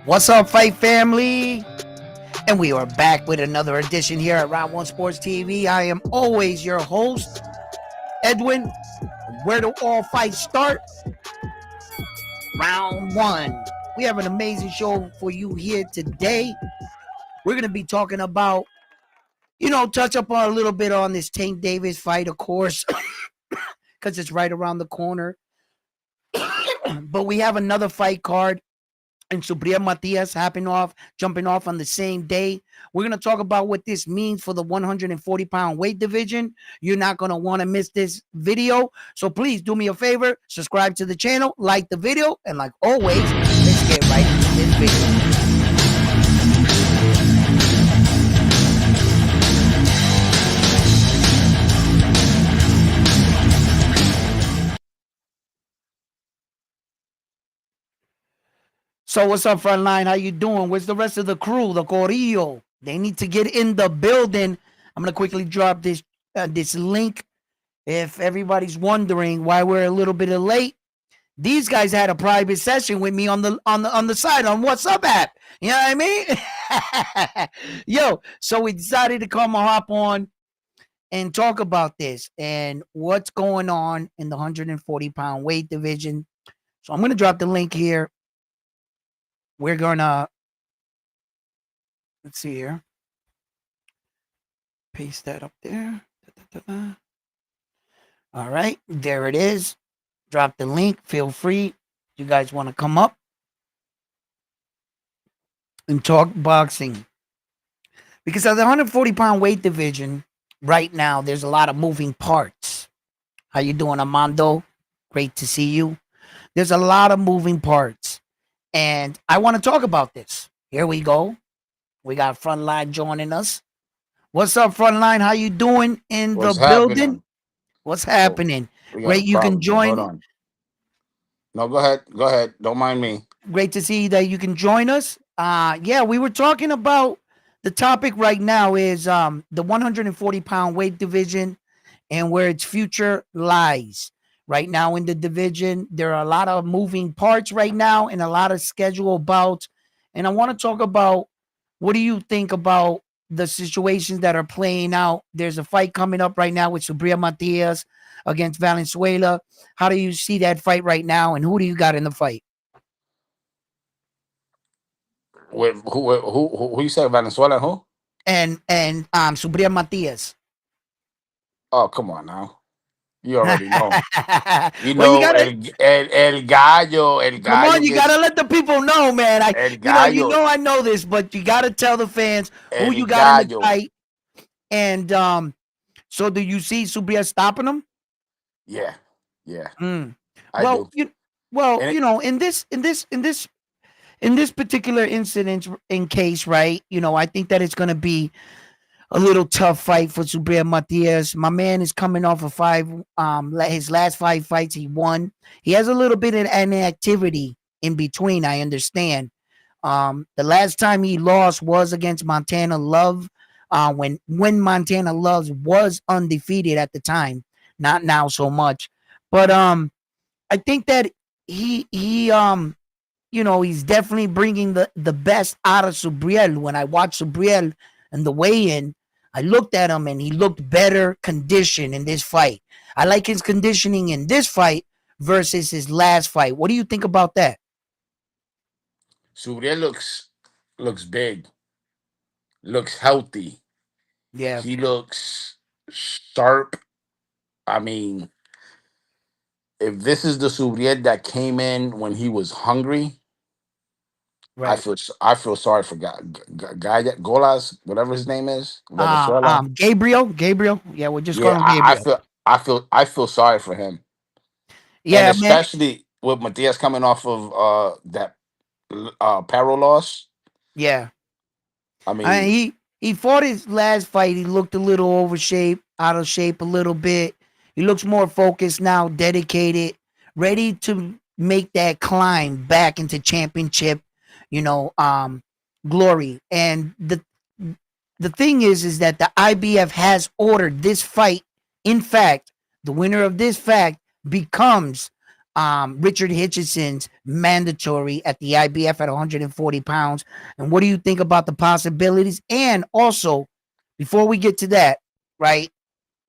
What's up, Fight Family? And we are back with another edition here at Round One Sports TV. I am always your host, Edwin. Where do all fights start? Round one. We have an amazing show for you here today. We're going to be talking about, touch up on a little bit on this Tank Davis fight, of course, because it's right around the corner. But we have another fight card and Subriel Matias jumping off on the same day. We're going to talk about what this means for the 140-pound weight division. You're not going to want to miss this video. So please do me a favor, subscribe to the channel, like the video, and like always, let's get right into this video. So what's up, Frontline? How you doing? Where's the rest of the crew, the Corillo? They need to get in the building. I'm going to quickly drop this link. If everybody's wondering why we're a little bit late, these guys had a private session with me on the side on WhatsApp app. You know what I mean? Yo, so we decided to come and hop on and talk about this and what's going on in the 140-pound weight division. So I'm going to drop the link here. We're going to, let's see here. Paste that up there. All right, there it is. Drop the link. Feel free. You guys want to come up and talk boxing. Because of the 140-pound weight division, right now, there's a lot of moving parts. How you doing, Armando? Great to see you. There's a lot of moving parts. And I want to talk about this. Here we go. We got Frontline joining us. What's up, Frontline? How you doing in the building? What's happening? Great, you can join. Hold on. No, go ahead. Go ahead. Don't mind me. Great to see that you can join us. Yeah, we were talking about the topic right now is the 140-pound weight division and where its future lies. Right now in the division, there are a lot of moving parts right now and a lot of scheduled bouts. And I want to talk about, what do you think about the situations that are playing out? There's a fight coming up right now with Subriel Matias against Valenzuela. How do you see that fight right now, and who do you got in the fight? Who you said, Venezuela? Who? And Subriel Matias. Oh, come on now. You already know. You Well, know, el gallo. Come on, you gotta let the people know, man. El gallo. I know this, but you gotta tell the fans who you got gallo. in the fight. And so do you see Subriel stopping him? Yeah. Well, in this particular incident in case, right? I think that it's gonna be a little tough fight for Subriel Matias. My man is coming off of his last 5 fights he won. He has a little bit of inactivity in between, I understand. The last time he lost was against Montana Love, when Montana Love was undefeated at the time, not now so much. But I think that he's definitely bringing the best out of Subriel. When I watch Subriel and the weigh-in, I looked at him and he looked better conditioned in this fight. I like his conditioning in this fight versus his last fight. What do you think about that? Subriel looks big, looks healthy. Yeah, he looks sharp. I mean, if this is the Subriel that came in when he was hungry, right. I feel sorry for guy Golas, whatever his name is, Venezuela. Gabriel. Yeah, we'll just call Yeah, him Gabriel. I feel sorry for him, and Yeah, man. especially with Matias coming off of that paro loss. Yeah. I mean, He fought his last fight. He looked a little out of shape a little bit. He looks more focused now, dedicated, ready to make that climb back into championship, glory. And the thing is that the IBF has ordered this fight. In fact, the winner of this fight becomes Richard Hitchenson's mandatory at the IBF at 140 pounds. And what do you think about the possibilities? And also, before we get to that, right?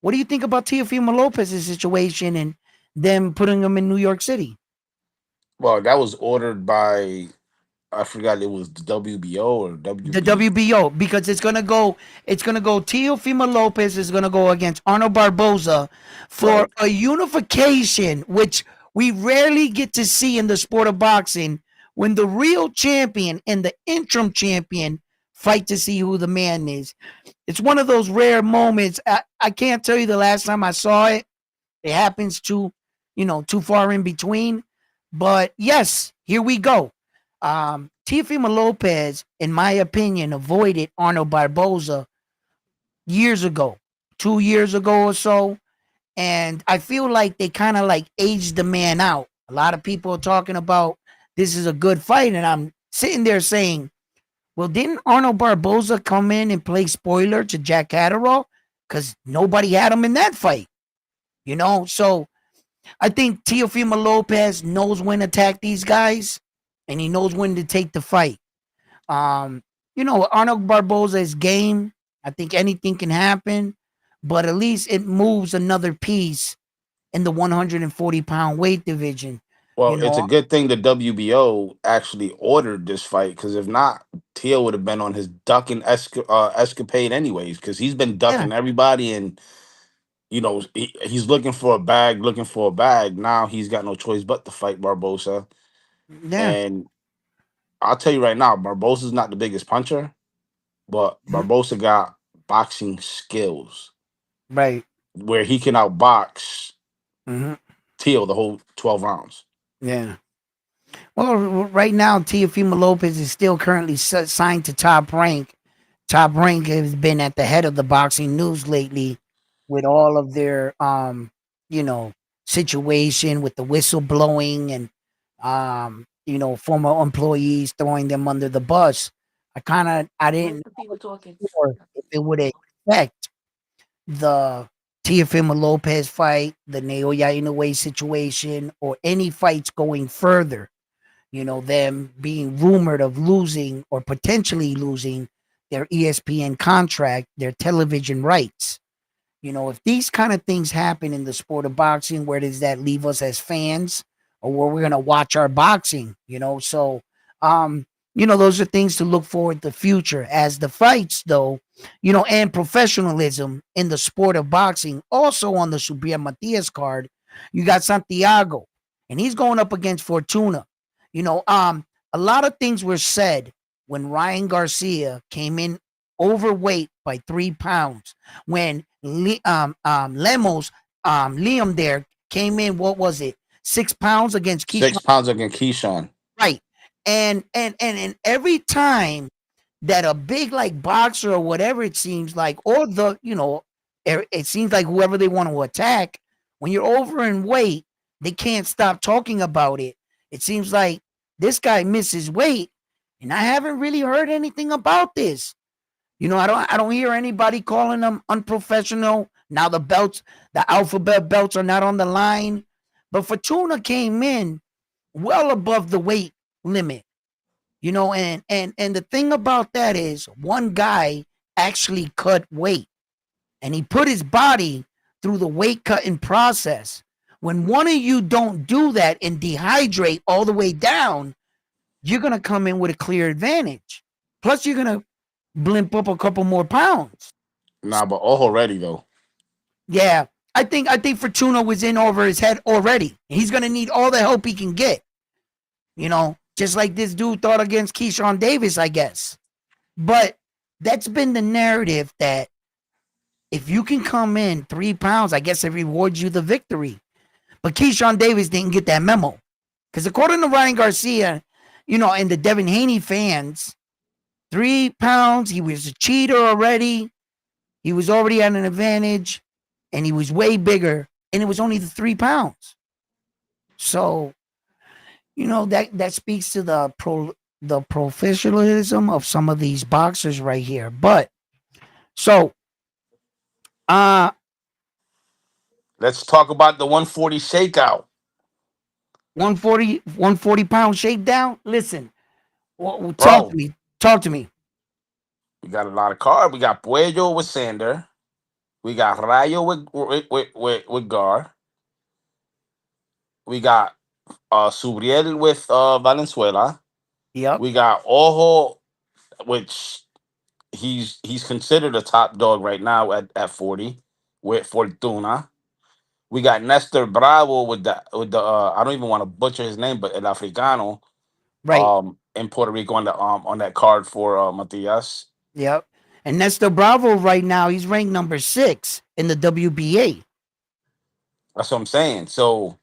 What do you think about Teofimo Lopez's situation and them putting him in New York City? Well, that was ordered by, I forgot, it was the WBO or The WB. WBO, because it's gonna go Teofimo Lopez is gonna go against Arnold Barboza for Right. a unification, which we rarely get to see in the sport of boxing, when the real champion and the interim champion fight to see who the man is. It's one of those rare moments. I can't tell you the last time I saw it. It happens too far in between. But yes, here we go. Teofimo Lopez, in my opinion, avoided Arnold Barboza years ago, 2 years ago or so. And I feel like they kind of like aged the man out. A lot of people are talking about this is a good fight. And I'm sitting there saying, well, didn't Arnold Barboza come in and play spoiler to Jack Catterall? Because nobody had him in that fight, So I think Teofimo Lopez knows when to attack these guys, and he knows when to take the fight. Um, Arnold Barboza is game. I think anything can happen, but at least it moves another piece in the 140-pound weight division. You Well, it's a know, good thing the WBO actually ordered this fight, because if not, Teal would have been on his ducking escapade anyways, because he's been yeah, ducking everybody, and he's looking for a bag, looking for a bag. Now he's got no choice but to fight Barbosa. yeah, And I'll tell you right now, Barbosa's not the biggest puncher, but mhm, Barbosa got boxing skills right, where he can outbox hmm, Teal the whole 12 rounds. yeah. Well, right now, Teofimo Lopez is still currently signed to Top Rank. Top Rank has been at the head of the boxing news lately with all of their, you know, situation with the whistle blowing and, former employees throwing them under the bus. I didn't know sure if it would affect the Teofimo Lopez fight, the Naoya Inoue situation, or any fights going further, them being rumored of losing or potentially losing their ESPN contract, their television rights. If these kind of things happen in the sport of boxing, where does that leave us as fans, or where we're gonna watch our boxing? So um, those are things to look forward to the future. As the fights, though, and professionalism in the sport of boxing, also on the Subriel Matias card, you got Santiago, and he's going up against Fortuna. A lot of things were said when Ryan Garcia came in overweight by 3 pounds, when Lemos, Liam there came in, what was it, 6 pounds against Keyshawn, 6 pounds against Keyshawn. right? And every time that a big like boxer or whatever it seems like, or it seems like whoever they want to attack, when you're over in weight, they can't stop talking about it. It seems like this guy misses weight, and I haven't really heard anything about this. I don't hear anybody calling them unprofessional. Now the alphabet belts are not on the line. But Fortuna came in well above the weight limit. And the thing about that is one guy actually cut weight, and he put his body through the weight cutting process. When one of you don't do that and dehydrate all the way down, you're gonna come in with a clear advantage. Plus, you're gonna blimp up a couple more pounds. Nah, but already though. Yeah, I think Fortuna was in over his head already. He's gonna need all the help he can get. Just like this dude thought against Keyshawn Davis, I guess. But that's been the narrative, that if you can come in 3 pounds, I guess it rewards you the victory. But Keyshawn Davis didn't get that memo, because according to Ryan Garcia, and the Devin Haney fans, 3 pounds, he was a cheater already. He was already at an advantage, and he was way bigger, and it was only the 3 pounds. So, that speaks to the professionalism of some of these boxers right here. But so, uh Let's talk about the 140 shakeout. 140 pound shakedown. Listen, talk to Bro, me. Talk to me. we got a lot of cards. We got Puello with Sander. We got Rayo with Gar. We got Subriel with Valenzuela. Yep. We got Ojo, which he's considered a top dog right now at 40 with Fortuna. We got Nestor Bravo with the I don't even want to butcher his name, but El Africano Right. in Puerto Rico on that card for Matias. Yep. And Nestor Bravo right now, he's ranked number 6 in the WBA. That's what I'm saying. So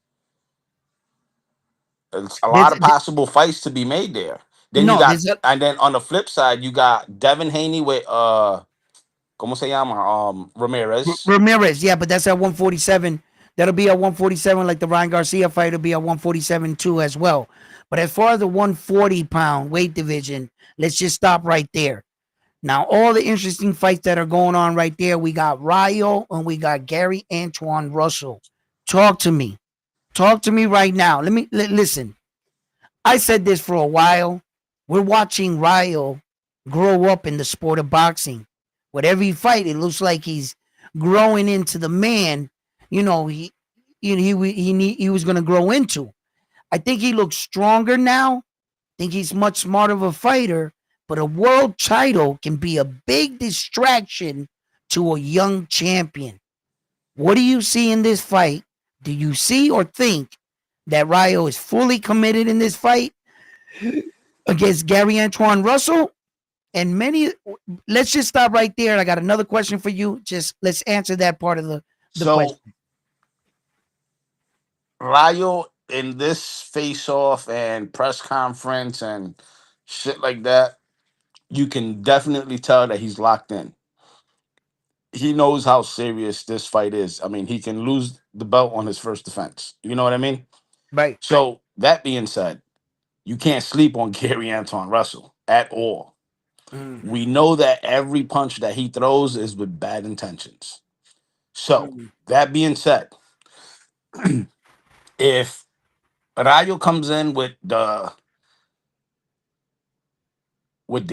it's a There's lot of possible fights to be made there. Then you no, got there's a and then on the flip side, you got Devin Haney with ¿cómo se llama? Ramirez. Ramirez. Yeah, but that's at 147. That'll be at 147, like the Ryan Garcia fight will be at 147 too as well. But as far as the 140-pound weight division, let's just stop right there. Now, all the interesting fights that are going on right there, we got Rayo and we got Gary Antoine Russell. Talk to me. Talk to me right now. Listen. I said this for a while. We're watching Rayo grow up in the sport of boxing. With every fight, it looks like he's growing into the man. You know, he was going to grow into. I think he looks stronger now. I think he's much smarter of a fighter. But a world title can be a big distraction to a young champion. What do you see in this fight? Do you see or think that Rayo is fully committed in this fight against Gary Antoine Russell? And many, let's just stop right there. I got another question for you. Just let's answer that part of the So question. Rayo in this face off and press conference and shit like that, you can definitely tell that he's locked in. He knows how serious this fight is. I mean, he can lose the belt on his first defense. You know what I mean? Right. So that being said, you can't sleep on Gary Anton Russell at all. Mm, We know that every punch that he throws is with bad intentions. So mm, that being said, if Rayo comes in with the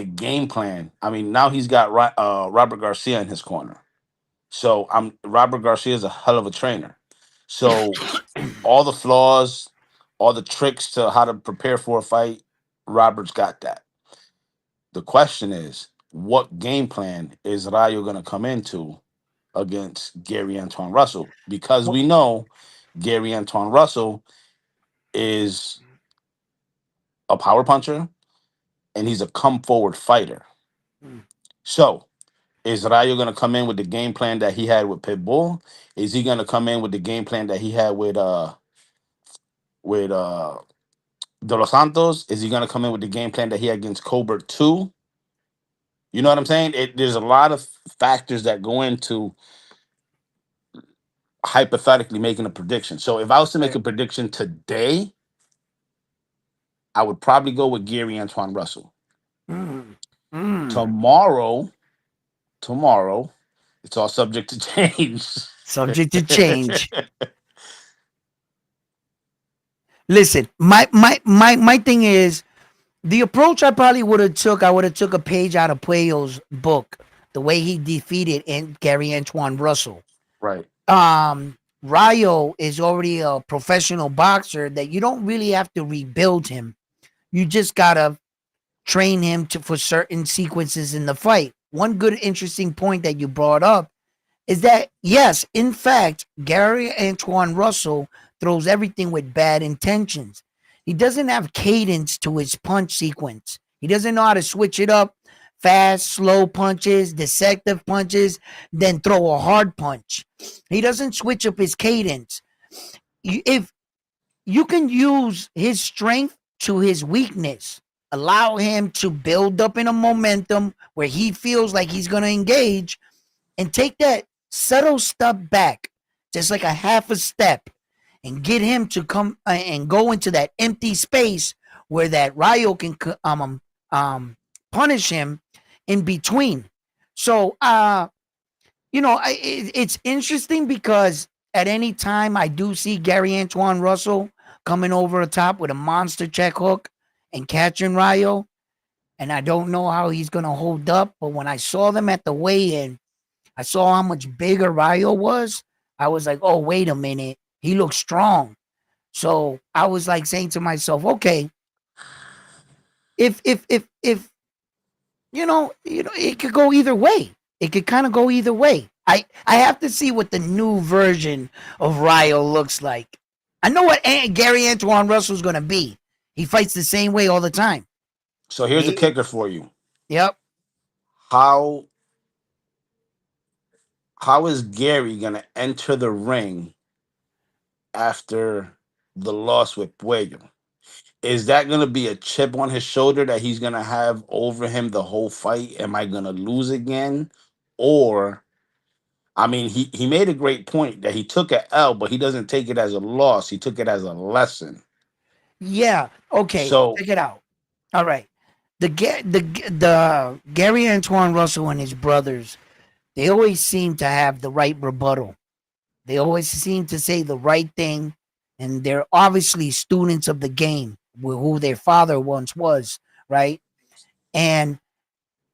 game plan, I mean, now he's got Robert Garcia in his corner. So I'm Robert Garcia is a hell of a trainer. So all the flaws, all the tricks to how to prepare for a fight, Robert's got that. The question is, what game plan is Rayo going to come into against Gary Antoine Russell? Because Well, we know Gary Antoine Russell is a power puncher and he's a come forward fighter. mm, So is Rayo going to come in with the game plan that he had with Pitbull? Is he going to come in with the game plan that he had with De Los Santos? Is he going to come in with the game plan that he had against Colbert 2? You know what I'm saying? There's a lot of factors that go into hypothetically making a prediction. So if I was to make right. a prediction today, I would probably go with Gary Antoine Russell. Mm, mm. Tomorrow, tomorrow, it's all subject to change. Subject to change. Listen, my thing is the approach I probably would have took. I would have took a page out of Puello's book, the way he defeated Gary Antoine Russell. Right. Rayo is already a professional boxer that you don't really have to rebuild him. You just gotta train him to for certain sequences in the fight. One good interesting point that you brought up is that yes, in fact, Gary Antoine Russell throws everything with bad intentions. He doesn't have cadence to his punch sequence. He doesn't know how to switch it up. Fast, slow punches, deceptive punches, then throw a hard punch. He doesn't switch up his cadence. If you can use his strength to his weakness, allow him to build up in a momentum where he feels like he's going to engage, and take that subtle step back, just like a half a step, and get him to come and go into that empty space where that Rayo can punish him in between. So, it's interesting because at any time I do see Gary Antoine Russell coming over the top with a monster check hook and catching Rayo. And I don't know how he's going to hold up. But when I saw them at the weigh-in, I saw how much bigger Rayo was. I was like, oh, wait a minute. He looks strong. So I was like saying to myself, okay, if it could go either way. It could kind of go either way. I have to see what the new version of Rayo looks like. I know what Gary Antoine Russell's going to be. He fights the same way all the time. So here's a Maybe. kicker for you. Yep. How how is Gary gonna enter the ring after the loss with Puello? Is that gonna be a chip on his shoulder that he's gonna have over him the whole fight? Am I gonna lose again? Or I mean, he made a great point that he took a L, but he doesn't take it as a loss. He took it as a lesson. Yeah. Okay. So Check it out. All right. The Gary Antoine Russell and his brothers, they always seem to have the right rebuttal. They always seem to say the right thing, and they're obviously students of the game, who their father once was, right? And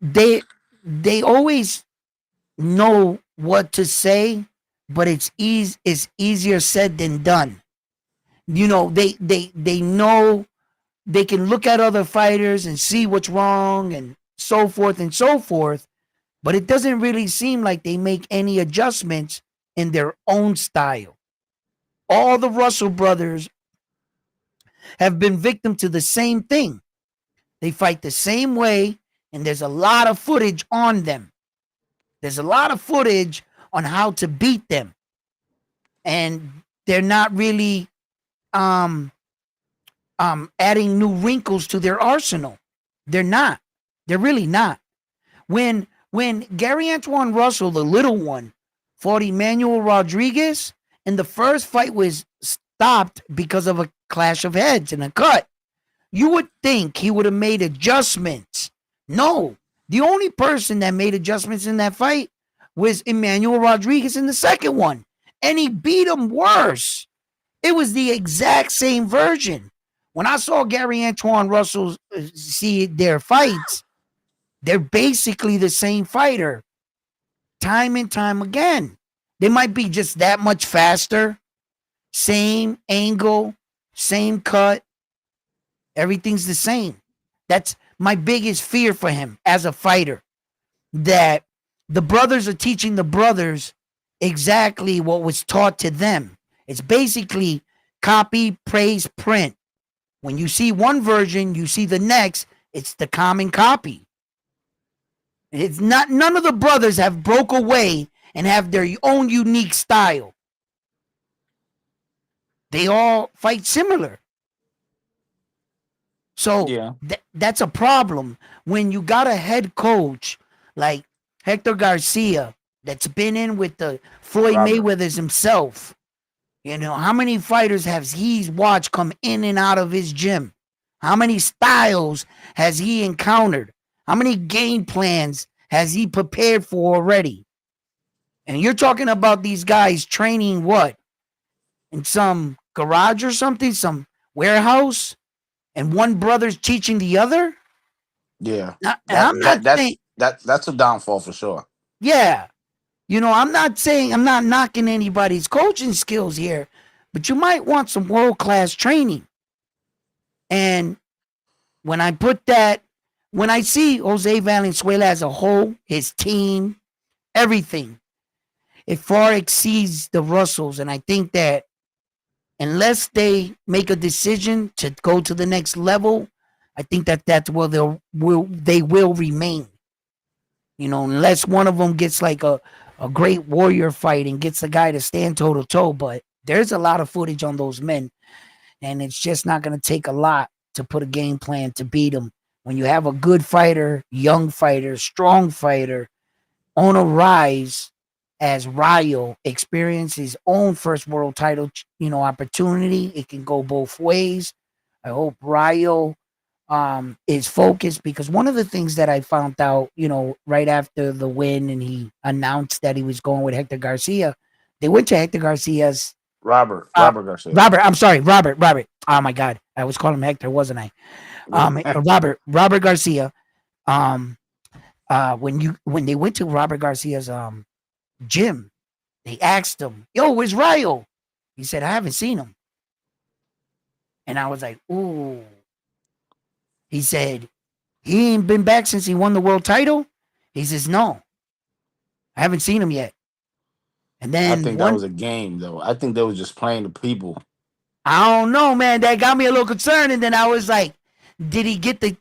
they they always know what to say, but it's easier said than done. They know they can look at other fighters and see what's wrong and so forth and so forth, but it doesn't really seem like they make any adjustments in their own style. All the Russell brothers have been victim to the same thing. They fight the same way, and there's a lot of footage on them. There's a lot of footage on how to beat them, and they're not really um adding new wrinkles to their arsenal. They're not. They're really not. When Gary Antoine Russell, the little one, fought Emmanuel Rodriguez, and the first fight was stopped because of a clash of heads and a cut, you would think he would have made adjustments. No, the only person that made adjustments in that fight was Emmanuel Rodriguez in the second one, and he beat him worse. It was the exact same version. When I saw Gary Antoine Russell see their fights, they're basically the same fighter time and time again. They might be just that much faster, same angle, same cut. Everything's the same. That's my biggest fear for him as a fighter, that the brothers are teaching the brothers exactly what was taught to them. It's basically copy, praise, print. When you see one version, you see the next, it's the common copy. It's not, none of the brothers have broke away and have their own unique style. They all fight similar. So yeah, that's a problem when you got a head coach like Hector Garcia that's been in with the Floyd Robert. Mayweather's himself. How many fighters has he watched come in and out of his gym? How many styles has he encountered? How many game plans has he prepared for already? And you're talking about these guys training what? In some garage or something, some warehouse, and one brother's teaching the other? Yeah. And I'm not saying, That's a downfall for sure. yeah, I'm not saying, I'm not knocking anybody's coaching skills here, but you might want some world-class training. And when I see Jose Valenzuela as a whole, his team, everything, it far exceeds the Russells. And I think that unless they make a decision to go to the next level, I think that that's where they will remain. Unless one of them gets like a great warrior fight and gets a guy to stand toe to toe. But there's a lot of footage on those men, and it's just not going to take a lot to put a game plan to beat them. When you have a good fighter, young fighter, strong fighter on a rise, as Rayo experienced his own first world title, opportunity, it can go both ways. I hope Rayo is focused, because one of the things that I found out, right after the win and he announced that he was going with Hector Garcia, they went to Hector Garcia's Uh, Robert Garcia. Robert. I'm sorry, Robert. Oh my God, I was calling him Hector, wasn't I? Robert Garcia. Um, when they went to Robert Garcia's gym, they asked him, "Yo, where's Ryo?" He said, "I haven't seen him." And I was like, "Ooh." He said, "He ain't been back since he won the world title." He says, "No, I haven't seen him yet." And I then think that one, was a game, though. I think they was just playing the people. I don't know, man. That got me a little concerned. And then I was like, "Did he get the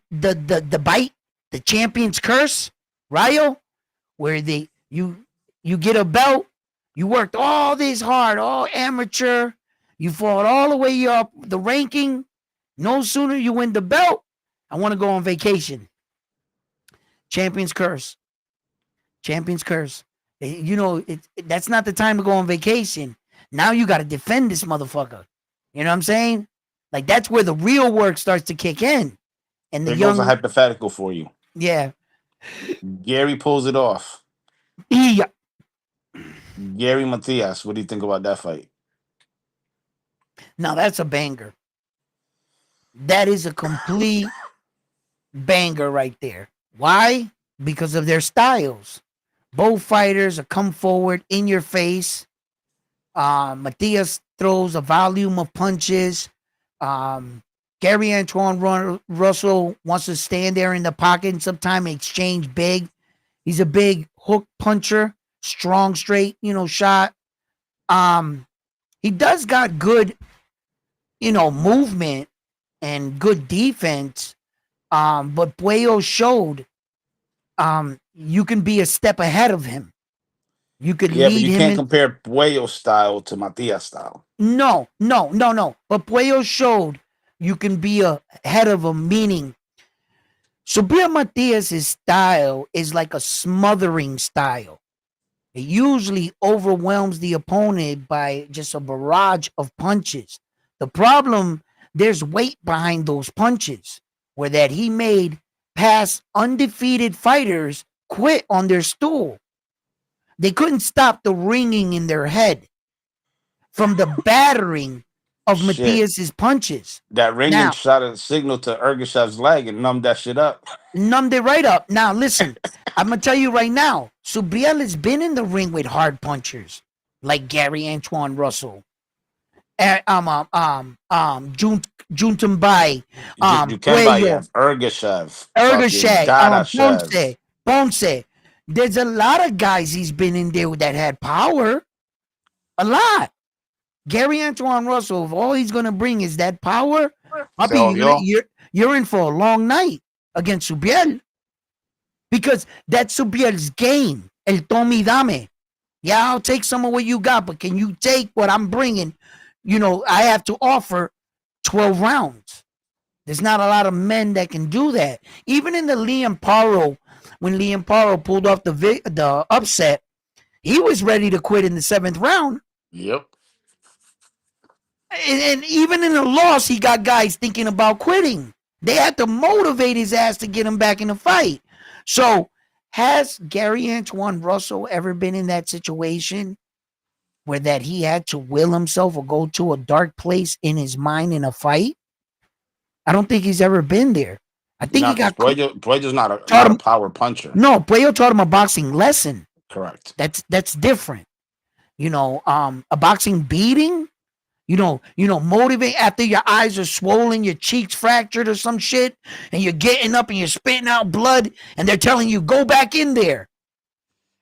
bite, the champion's curse, Ryo, where you get a belt, you worked all this hard, all amateur, you fought all the way up the ranking. No sooner you win the belt, I want to go on vacation. Champion's curse, champion's curse. You know, that's not the time to go on vacation. Now you got to defend this motherfucker. You know what I'm saying? Like that's where the real work starts to kick in. And the Here goes a young, hypothetical for you. yeah, Gary pulls it off. he, Gary Matias, what do you think about that fight? now that's a banger. That is a complete banger right there. Why? Because of their styles. Both fighters are come forward in your face. Matias throws a volume of punches. Um, Gary Russell wants to stand there in the pocket and sometimes exchange big. He's a big hook puncher, strong, straight, shot. Um, he does got good, movement and good defense. But Puello showed you can be a step ahead of him. You could Yeah, but lead you him can't in. compare Puello style to Matias style. No, no, no, no. But Puello showed you can be ahead of him, meaning Subir Matias' style is like a smothering style. It usually overwhelms the opponent by just a barrage of punches. The problem, there's weight behind those punches, where that he made past undefeated fighters quit on their stool. They couldn't stop the ringing in their head from the battering of Shit. Matias's punches. That ringing Now, shot a signal to Ergashev's leg and numbed that shit up. numbed it right up. Now, listen, I'm gonna tell you right now, Subriel has been in the ring with hard punchers like Gary Antoine Russell, Jun Juntumbai, Puello, Jukembayev, Ergashev, fucking Ergashay, Dadashev. Ponce. There's a lot of guys he's been in there that had power. A lot. Gary Antoine Russell, if all he's gonna bring is that power, puppy, So, yo, you're in for a long night against Subiel because that's Subiel's game. El Tommy Dame. Yeah, I'll take some of what you got, but can you take what I'm bringing? I have to offer 12 rounds. There's not a lot of men that can do that. Even in the Liam Paro, when Liam Paro pulled off the upset, he was ready to quit in the 7th round. yep. And even in the loss, he got guys thinking about quitting. They had to motivate his ass to get him back in the fight. So, has Gary Antoine Russell ever been in that situation where that he had to will himself or go to a dark place in his mind in a fight? I don't think he's ever been there. I think No, he because got Puello's taught not a him. power puncher. No, Puello taught him a boxing lesson. Correct. That's different. A boxing beating. Motivate after your eyes are swollen, your cheeks fractured or some shit, and you're getting up and you're spitting out blood, and they're telling you go back in there.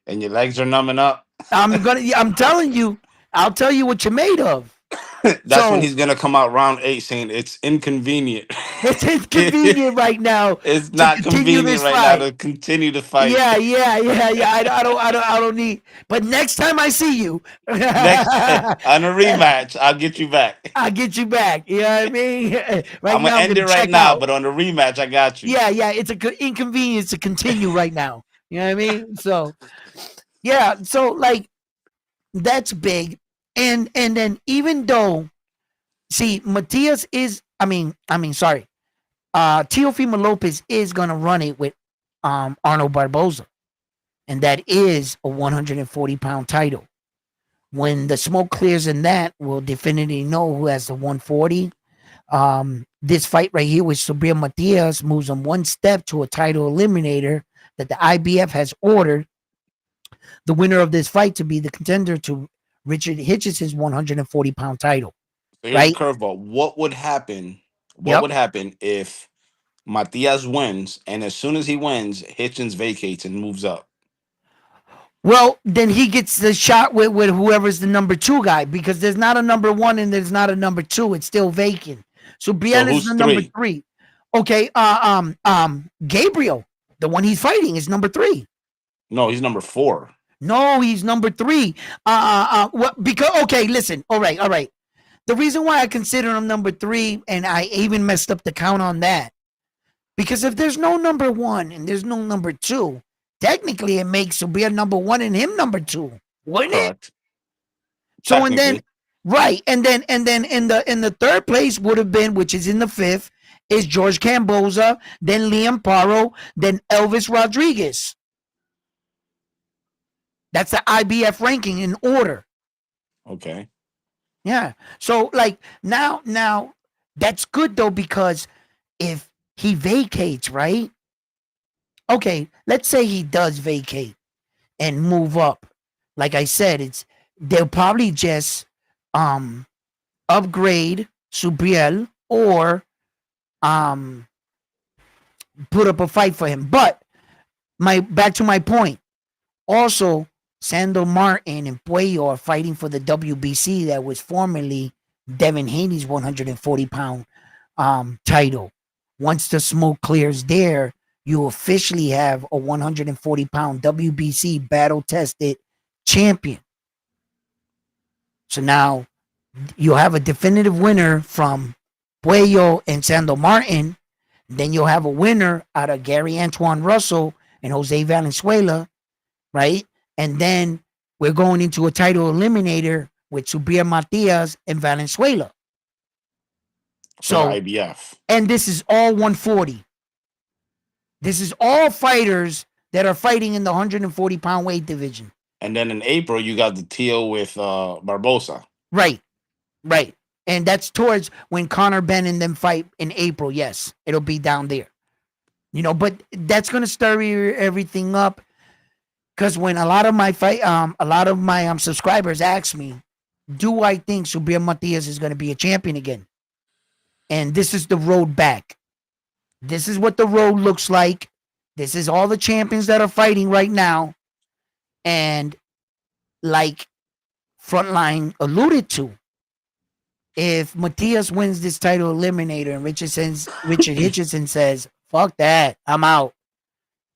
And your legs are numbing up. I'm telling you, I'll tell you what you're made of. That's when So he's gonna come out round 8 saying it's inconvenient. it's inconvenient right now It's to not continue convenient this right now fight. to continue the fight. Yeah, yeah, yeah, yeah. I don't need. But next time I see you, Next on a rematch, I'll get you back. I'll get you back. You know what I mean? Right I'm gonna now, I'm end gonna it right check now, out. but on the rematch, I got you. Yeah, yeah. It's a inconvenience to continue right now. You know what I mean? So yeah, so like that's big. And then even though see Matias is sorry, Teofimo Lopez is gonna run it with Arnold Barboza, and that is a 140-pound title. When the smoke clears in that, we'll definitively know who has the 140. This fight right here with Subriel Matias moves him one step to a title eliminator that the IBF has ordered the winner of this fight to be the contender to Richard Hitchens's 140-pound title. So here's a Right? curveball. What would happen? What Yep. would happen if Matias wins, and as soon as he wins, Hitchens vacates and moves up? Well, then he gets the shot with whoever's the number two guy because there's not a number one and there's not a number two. It's still vacant. So So Biel is who's the number three? three. Okay. Gabriel, the one he's fighting, is number three. No, he's number 4. No, he's number three. What? Because okay, listen. All right, all right. The reason why I consider him number three, and I even messed up the count on that, because if there's no number one and there's no number two, technically it makes Subir number one and him number two, wouldn't it? Correct. So and then Technically. right, and then in the third place would have been, which is in the fifth, is George Camboza, then Liam Paro, then Elvis Rodriguez. That's the IBF ranking in order. Okay. Yeah. So like now that's good though because if he vacates, right? Okay, let's say he does vacate and move up. Like I said, they'll probably just um upgrade Subriel or um put up a fight for him. But my back to my point. Also, Sandor Martin and Puello are fighting for the WBC that was formerly Devin Haney's 140-pound title. Once the smoke clears there, you officially have a 140-pound WBC battle-tested champion. So now you'll have a definitive winner from Puello and Sandor Martin. Then you'll have a winner out of Gary Antoine Russell and Jose Valenzuela, right? And then we're going into a title eliminator with Subir Matias and Valenzuela. For the So, IBF. and this is all 140. This is all fighters that are fighting in the 140-pound weight division. And then in April, you got the deal with Barbosa. Right, right. And that's towards when Conor Ben and them fight in April. Yes, it'll be down there. But that's going to stir everything up. Because when a lot of my subscribers ask me, do I think Subir Matias is going to be a champion again? And this is the road back. This is what the road looks like. This is all the champions that are fighting right now. And like Frontline alluded to, if Matias wins this title eliminator and Richard Hitchison says, fuck that, I'm out.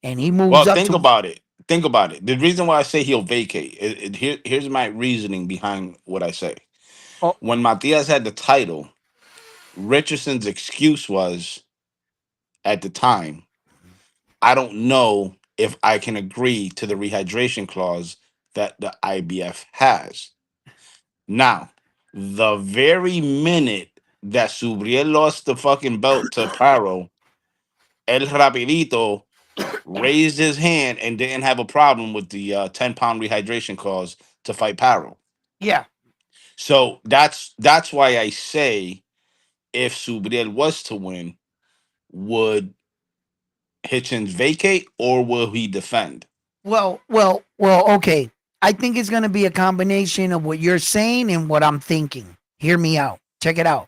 And he moves Well, up think to, about it. Think about it. The reason why I say he'll vacate, here's my reasoning behind what I say. oh, When Matias had the title, Richardson's excuse was, at the time, I don't know if I can agree to the rehydration clause that the IBF has. Now, the very minute that Subriel lost the fucking belt to Paro, El Rapidito raised his hand and didn't have a problem with the 10-pound rehydration clause to fight Paro. yeah. So that's why I say, if Subriel was to win, would Hitchens vacate or will he defend? Well, okay. I think it's going to be a combination of what you're saying and what I'm thinking. Hear me out. Check it out.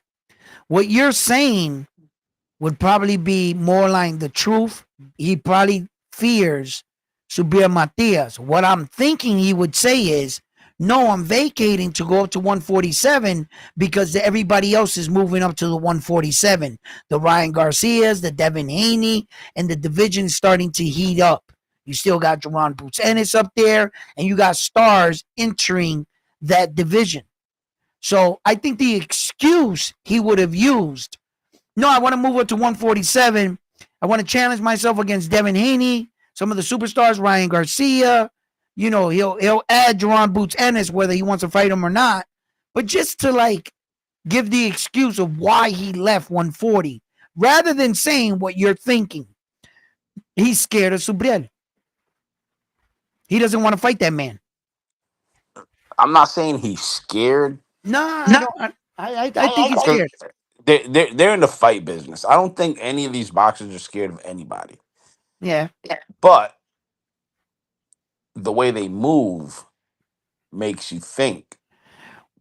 What you're saying would probably be more like the truth. He probably fears Subir Matias. What I'm thinking he would say is, no, I'm vacating to go up to 147 because everybody else is moving up to the 147. The Ryan Garcias, the Devin Haney, and the division is starting to heat up. You still got Jerron Boots Ennis up there, and you got stars entering that division. So I think the excuse he would have used, no, I want to move up to 147. I want to challenge myself against Devin Haney, some of the superstars, Ryan Garcia. He'll add Jerron Boots Ennis whether he wants to fight him or not. But just to like give the excuse of why he left 140, rather than saying what you're thinking. He's scared of Subriel. He doesn't want to fight that man. I'm not saying he's scared. No, I don't. I think he's Because scared. they're in the fight business. I don't think any of these boxers are scared of anybody. Yeah. But the way they move makes you think: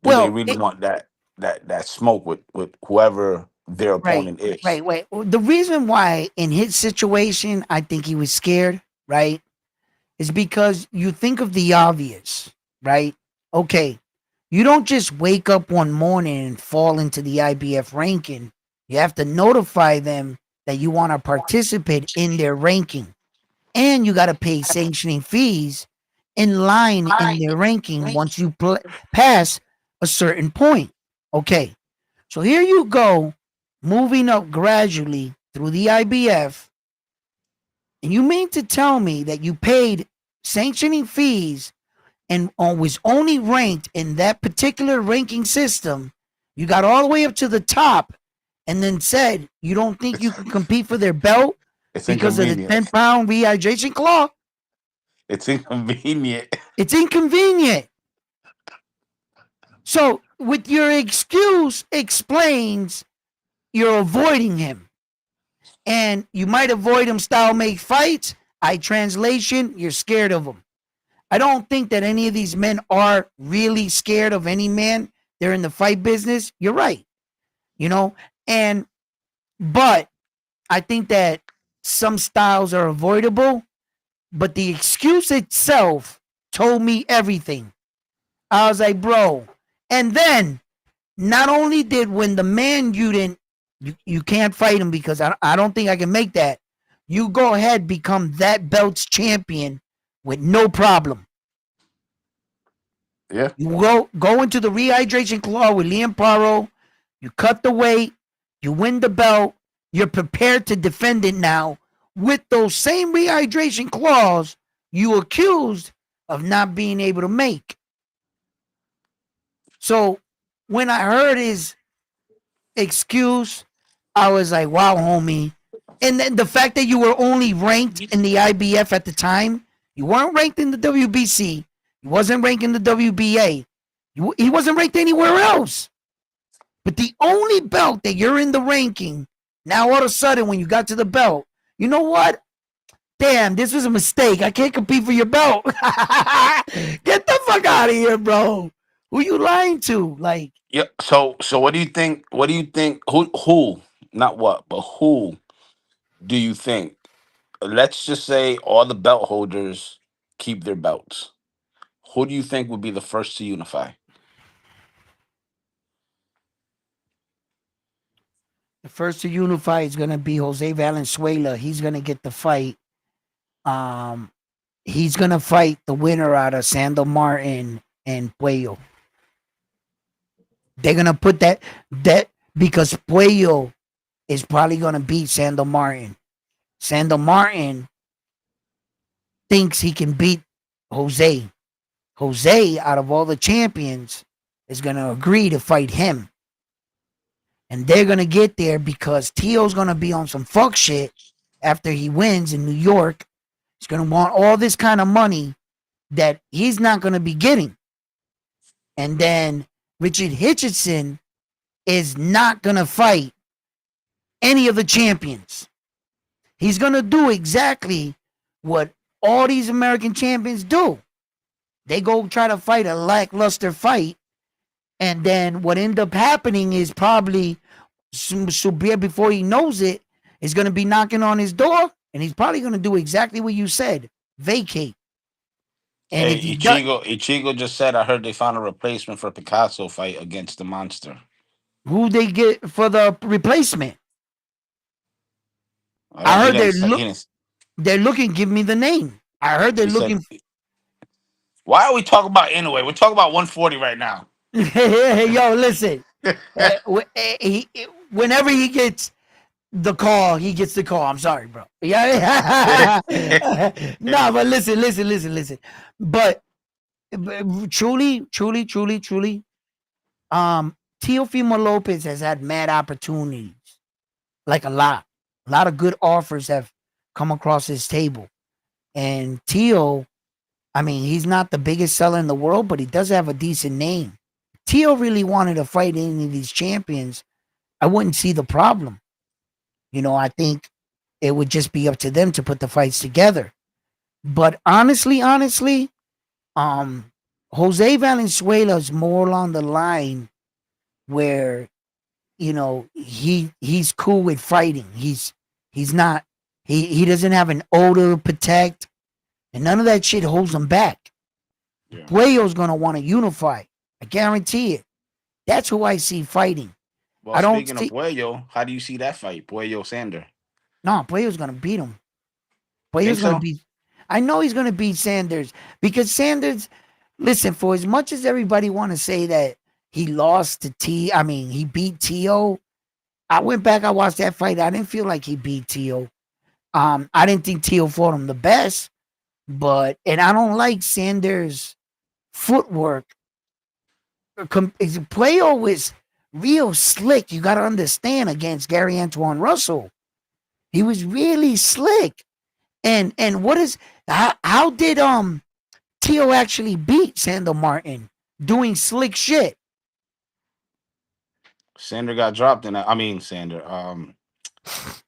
do they Well, really want that smoke with whoever their right, opponent is? right, right. Well, the reason why in his situation I think he was scared, right, is because you think of the obvious, right? Okay, you don't just wake up one morning and fall into the IBF ranking. You have to notify them that you want to participate in their ranking. And you got to pay sanctioning fees in line in their ranking once you pass a certain point. Okay, so here you go, moving up gradually through the IBF, and you mean to tell me that you paid sanctioning fees and was only ranked in that particular ranking system? You got all the way up to the top and then said you don't think you It's can compete for their belt it's because of the inconvenient. 10-pound rehydration claw? It's inconvenient. It's inconvenient. So, with your excuse, explains you're avoiding him. And you might avoid him style make fights. I translation, you're scared of him. I don't think that any of these men are really scared of any man. They're in the fight business. You're right. You know, and but I think that some styles are avoidable, but the excuse itself told me everything. I was like, bro. And then not only did when the man you didn't you can't fight him because I don't think I can make that. You go ahead become that belt's champion with no problem. Yeah. You go into the rehydration claw with Liam Paro. You cut the weight. You win the belt. You're prepared to defend it now with those same rehydration claws you accused of not being able to make. So when I heard his excuse, I was like, wow, homie. And then the fact that you were only ranked in the IBF at the time, you weren't ranked in the WBC, you wasn't ranked in the WBA, he wasn't ranked anywhere else. But the only belt that you're in the ranking, now all of a sudden when you got to the belt, you know what? Damn, this was a mistake. I can't compete for your belt. Get the fuck out of here, bro. Who you lying to? Like, Yeah. So what do you think? What do you think? Who? Not what, but who do you think? Let's just say all the belt holders keep their belts. Who do you think would be the first to unify? the first to unify is gonna be Jose Valenzuela. He's gonna get the fight. Um, he's gonna fight the winner out of Sandor Martin and Puello. They're gonna put that because Puello is probably gonna beat Sandor Martin. Sandor Martin thinks he can beat Jose. Jose, out of all the champions, is gonna agree to fight him. And they're gonna get there because Tio's gonna be on some fuck shit after he wins in New York. He's gonna want all this kind of money that he's not gonna be getting. And then Richard Hitchison is not gonna fight any of the champions. He's gonna do exactly what all these American champions do. They go try to fight a lackluster fight, and then what end up happening is probably Subir, before he knows it, is going to be knocking on his door, and he's probably going to do exactly what you said, vacate. And if he Hey, does, Ichigo just said I heard they found a replacement for Picasso fight against the monster. who they get for the replacement? I don't. I He heard didn't say. He didn't. they're looking. Give me the name. I heard they're He said. looking. Why are we talking about anyway? We're talking about 140 right now. Yo, listen. Whenever he gets the call, he gets the call. I'm sorry, bro. Yeah. No, but listen. But truly, Teofimo Lopez has had mad opportunities, like a lot of good offers have come across his table, and Teo I mean, he's not the biggest seller in the world, but he does have a decent name. Tio really wanted to fight any of these champions. I wouldn't see the problem. I think it would just be up to them to put the fights together. But honestly, um, Jose Valenzuela is more along the line where he's cool with fighting. He's not he doesn't have an odor to protect, and none of that shit holds him back. Yeah. Puello's gonna want to unify. I guarantee it. That's who I see fighting. Well, I don't speaking of see Puello, how do you see that fight, Puello Sander? no Puello's gonna beat him. Think Puello's gonna so? beat. I know he's gonna beat Sanders because Sanders. Listen, for as much as everybody want to say that he lost to he beat Tio. I went back, I watched that fight. I didn't feel like he beat Tio. I didn't think Tio fought him the best, and I don't like Sanders' footwork. Puello was real slick. You got to understand against Gary Antoine Russell, he was really slick. And what is how did Tio actually beat Sandor Martin doing slick shit? Sander got dropped in that. I mean, Sander.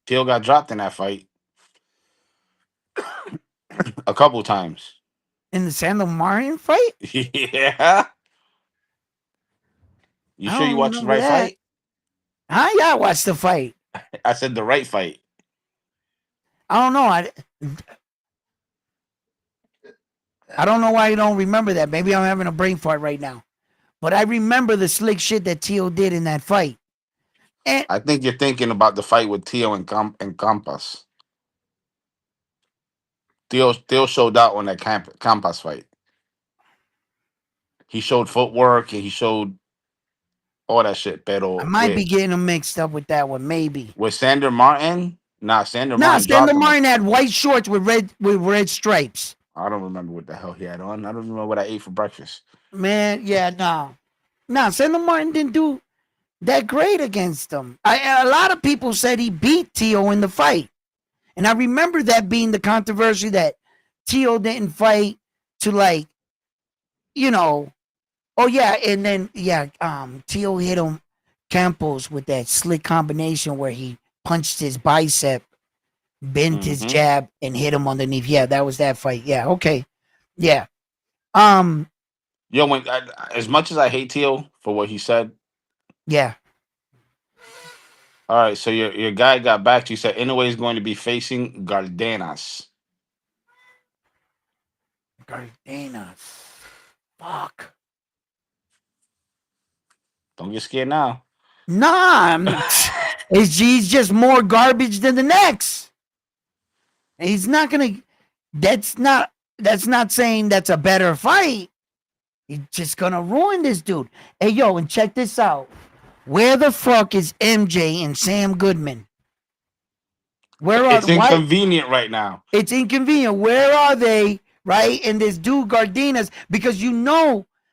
Teal got dropped in that fight a couple times. In the Sandor Martin fight? Yeah. You I sure you don't watched the remember right that. fight? Yeah, I watched the fight. I said the right fight. I don't know. I don't know why I don't remember that. Maybe I'm having a brain fart right now. But I remember the slick shit that Tio did in that fight. And I think you're thinking about the fight with Tio and Campas. Tio showed out on that Campas fight. He showed footwork and he showed all that shit. I Pero might be getting them mixed up with that one, maybe. with Sander Martin, Sander Nah, Martin Sandor dropped him. Martin had white shorts with red stripes. I don't remember what the hell he had on. I don't remember what I ate for breakfast. Man, yeah, no. Nah, Sandor Martin didn't do that great against him. A lot of people said he beat Tio in the fight. And I remember that being the controversy that Tio didn't fight to you know, oh yeah, and then Tio hit him Campos with that slick combination where he punched his bicep, bent his Mm-hmm. jab, and hit him underneath. Yeah, that was that fight. Yeah, okay. Yeah. Um, Yo, as much as I hate Tio for what he said, yeah. all right. So your guy got back to you. Said Inoue is going to be facing Gardenas. Gardenas. Fuck. Don't get scared now. Nah, he's just more garbage than the next. He's not gonna. That's not. That's not saying that's a better fight. He's just gonna ruin this dude. Hey yo, and check this out. Where the fuck is MJ and Sam Goodman? Where are It's why? inconvenient right now. It's inconvenient. Where are they? Right? And this dude Gardenas, because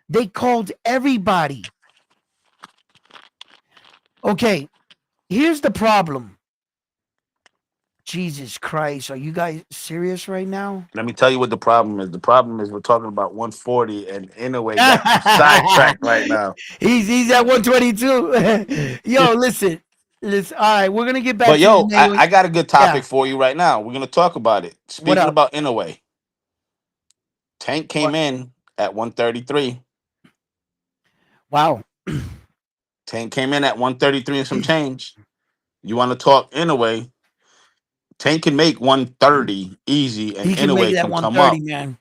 they called everybody. Okay, here's the problem. Jesus Christ, are you guys serious right now? Let me tell you what the problem is. The problem is we're talking about 140, and Inoue got you sidetracked right now. he's at 122. Yo, listen. Listen. All right, we're gonna get back But to the yo, name. I got a good Yeah. topic for you right now. We're gonna talk about it. What Speaking up? about Inoue, Tank came What? in at 133. Wow. Tank came in at 133 and some change. You want to talk Inoue? Tank can make 130 easy, and He can make Inoue that can come 130, up. man.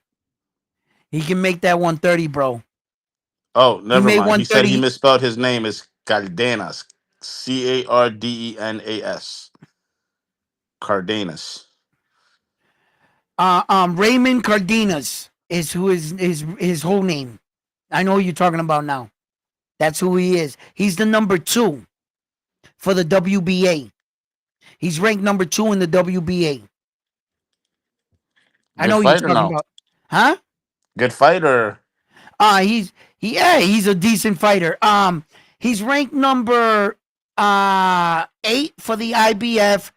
He can make that 130, bro. Oh, He never made mind. He said he 130. misspelled his name as Cardenas. Cardenas. Cardenas. Raymond Cardenas is who is his whole name. I know who you're talking about now. That's who he is. He's the number 2 for the WBA. He's ranked number 2 in the WBA. I Good know who you're fighter, talking no? about. Huh? Good fighter. He's a decent fighter. He's ranked number 8 for the IBF,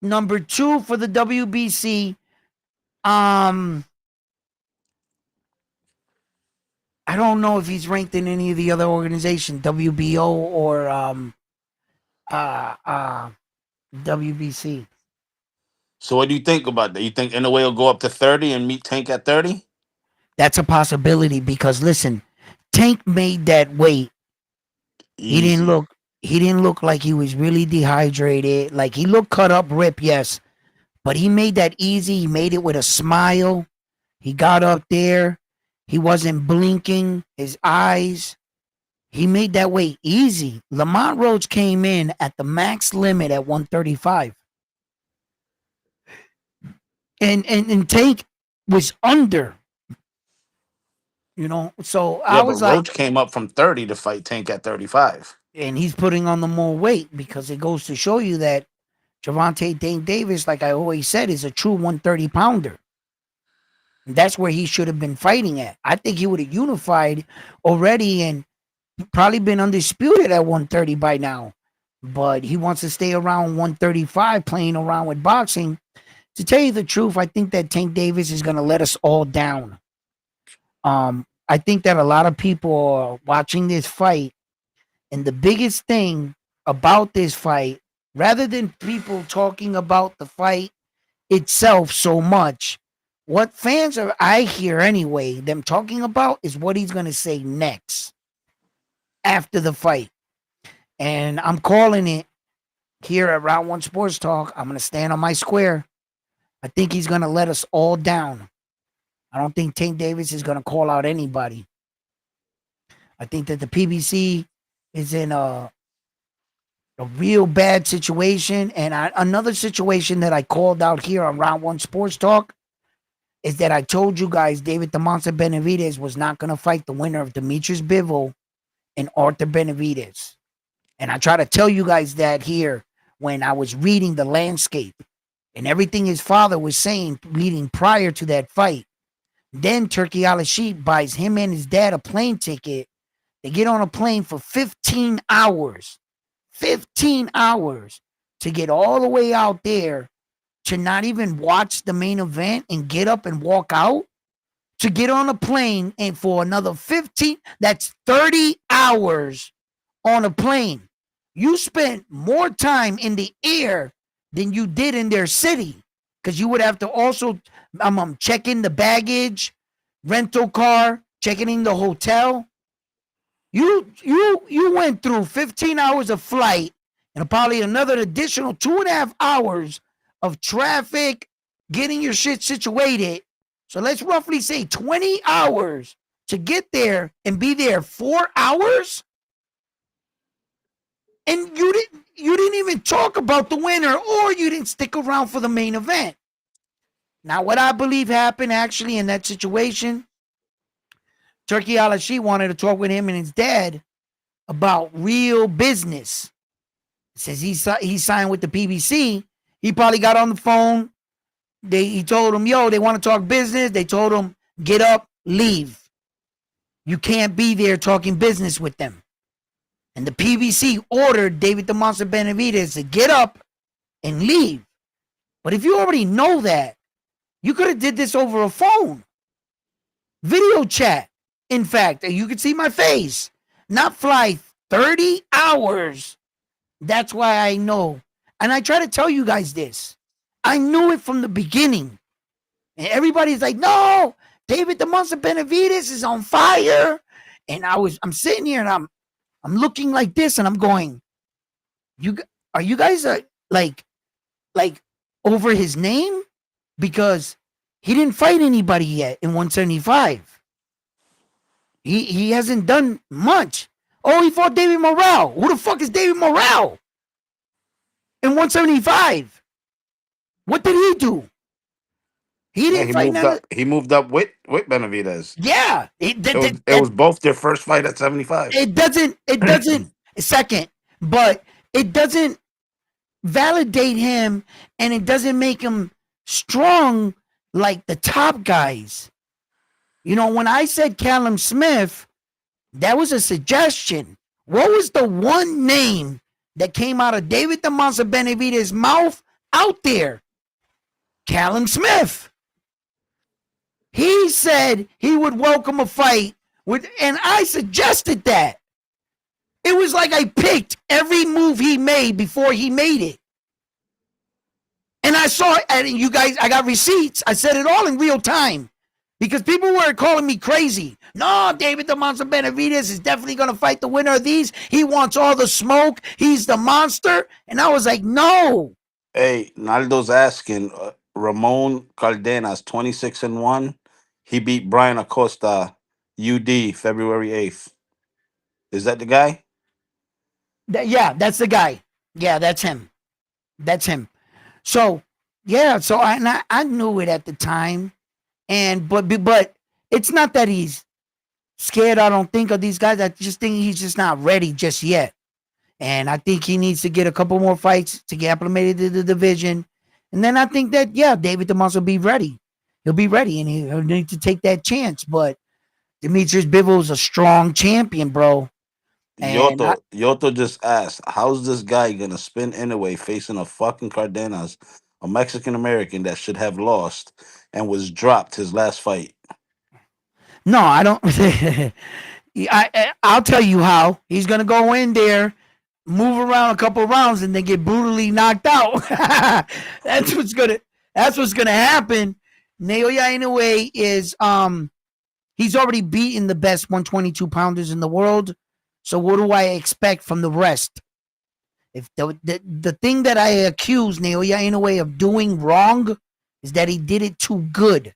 number 2 for the WBC. Um I don't know if he's ranked in any of the other organizations, WBO or uh, uh, WBC. So what do you think about that? You think Inoue will go up to 30 and meet Tank at 30? That's a possibility because listen, Tank made that weight. He didn't Easy. look. He didn't look like he was really dehydrated. Like he looked cut up, rip, yes, but he made that easy. He made it with a smile. He got up there. He wasn't blinking his eyes. He made that weight easy. Lamont Roach came in at the max limit at 135. And Tank was under, So I Yeah, but was like, Roach came up from 30 to fight Tank at 35. and he's putting on the more weight because it goes to show you that Gervonta Davis, like I always said, is a true 130 pounder. That's where he should have been fighting at. I think he would have unified already and probably been undisputed at 130 by now. But he wants to stay around 135, playing around with boxing. To tell you the truth, I think that Tank Davis is going to let us all down. I think that a lot of people are watching this fight, and the biggest thing about this fight, rather than people talking about the fight itself so much, what fans are, I hear anyway, them talking about is what he's going to say next after the fight. And I'm calling it here at Round One Sports Talk. I'm going to stand on my square. I think he's going to let us all down. I don't think Tank Davis is going to call out anybody. I think that the PBC is in a real bad situation. And another situation that I called out here on Round One Sports Talk is that I told you guys David the Monster Benavidez was not going to fight the winner of Demetrius Bivol and Arthur Benavidez. And I try to tell you guys that here when I was reading the landscape and everything his father was saying leading prior to that fight. Then Turkey Al-Sheikh buys him and his dad a plane ticket. They get on a plane for 15 hours. 15 hours to get all the way out there to not even watch the main event and get up and walk out, to get on a plane and for another 15, that's 30 hours on a plane. You spent more time in the air than you did in their city because you would have to also check in the baggage, rental car, checking in the hotel. You went through 15 hours of flight and probably another additional 2.5 hours of traffic, getting your shit situated. So let's roughly say 20 hours to get there and be there 4 hours. And you didn't even talk about the winner, or you didn't stick around for the main event. Now, what I believe happened actually in that situation, Turkey Al-Sheikh wanted to talk with him and his dad about real business. Says he signed with the PBC. He probably got on the phone. He told him, yo, they want to talk business. They told him, get up, leave. You can't be there talking business with them. And the PBC ordered David the Monster Benavidez to get up and leave. But if you already know that, you could have did this over a phone. Video chat. In fact, you could see my face. Not fly 30 hours. That's why I know. And I try to tell you guys this. I knew it from the beginning. And everybody's like, no, David the Monster Benavidez is on fire. And I'm sitting here and I'm looking like this and I'm going, are you guys like over his name? Because he didn't fight anybody yet in 175. He hasn't done much. Oh, he fought David Morrell. Who the fuck is David Morrell? In 175. What did he do? He didn't fight none. He moved up with Benavidez. Yeah. It was both their first fight at 75. It doesn't second, but it doesn't validate him and it doesn't make him strong like the top guys. You know, when I said Callum Smith, that was a suggestion. What was the one name that came out of David the Monster Benavidez's mouth out there? Callum Smith. He said he would welcome a fight And I suggested that. It was like I picked every move he made before he made it. And I saw it, and you guys, I got receipts. I said it all in real time because people were calling me crazy. No, David the Monster Benavidez is definitely going to fight the winner of these. He wants all the smoke. He's the monster. And I was like, no. Hey, Naldo's asking Ramon Cardenas 26-1. He beat Brian Acosta UD February 8th. Is that the guy? Yeah, that's the guy. Yeah, that's him. That's him. So, yeah, so I knew it at the time. And but it's not that he's scared, I don't think, of these guys. I just think he's just not ready just yet. And I think he needs to get a couple more fights to get acclimated to the division. And then I think that, yeah, David DeMons will be ready. He'll be ready, and he'll need to take that chance. But Demetrius Bivol is a strong champion, bro. And Yoto just asked, how's this guy gonna spin anyway facing a fucking Cardenas, a Mexican American that should have lost and was dropped his last fight? no, I don't. I'll tell you how. He's going to go in there, move around a couple rounds, and then get brutally knocked out. that's what's gonna. That's what's gonna happen. Naoya Inoue is he's already beaten the best 122 pounders in the world. So what do I expect from the rest? If the thing that I accuse Naoya Inoue of doing wrong is that he did it too good.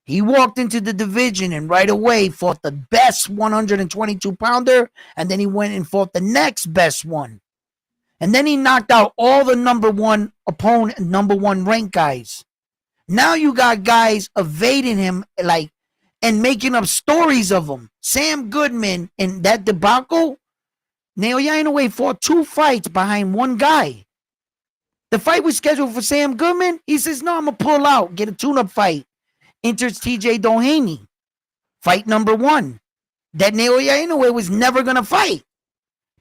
He walked into the division and right away fought the best 122 pounder, and then he went and fought the next best one. And then he knocked out all the number one opponent, number one ranked guys. Now you got guys evading him like and making up stories of him. Sam Goodman in that debacle, Naoya Inoue fought 2 fights behind one guy. The fight was scheduled for Sam Goodman. He says, no, I'm going to pull out, get a tune-up fight. Enters TJ Doheny. Fight number 1. That Naoya Inoue was never going to fight.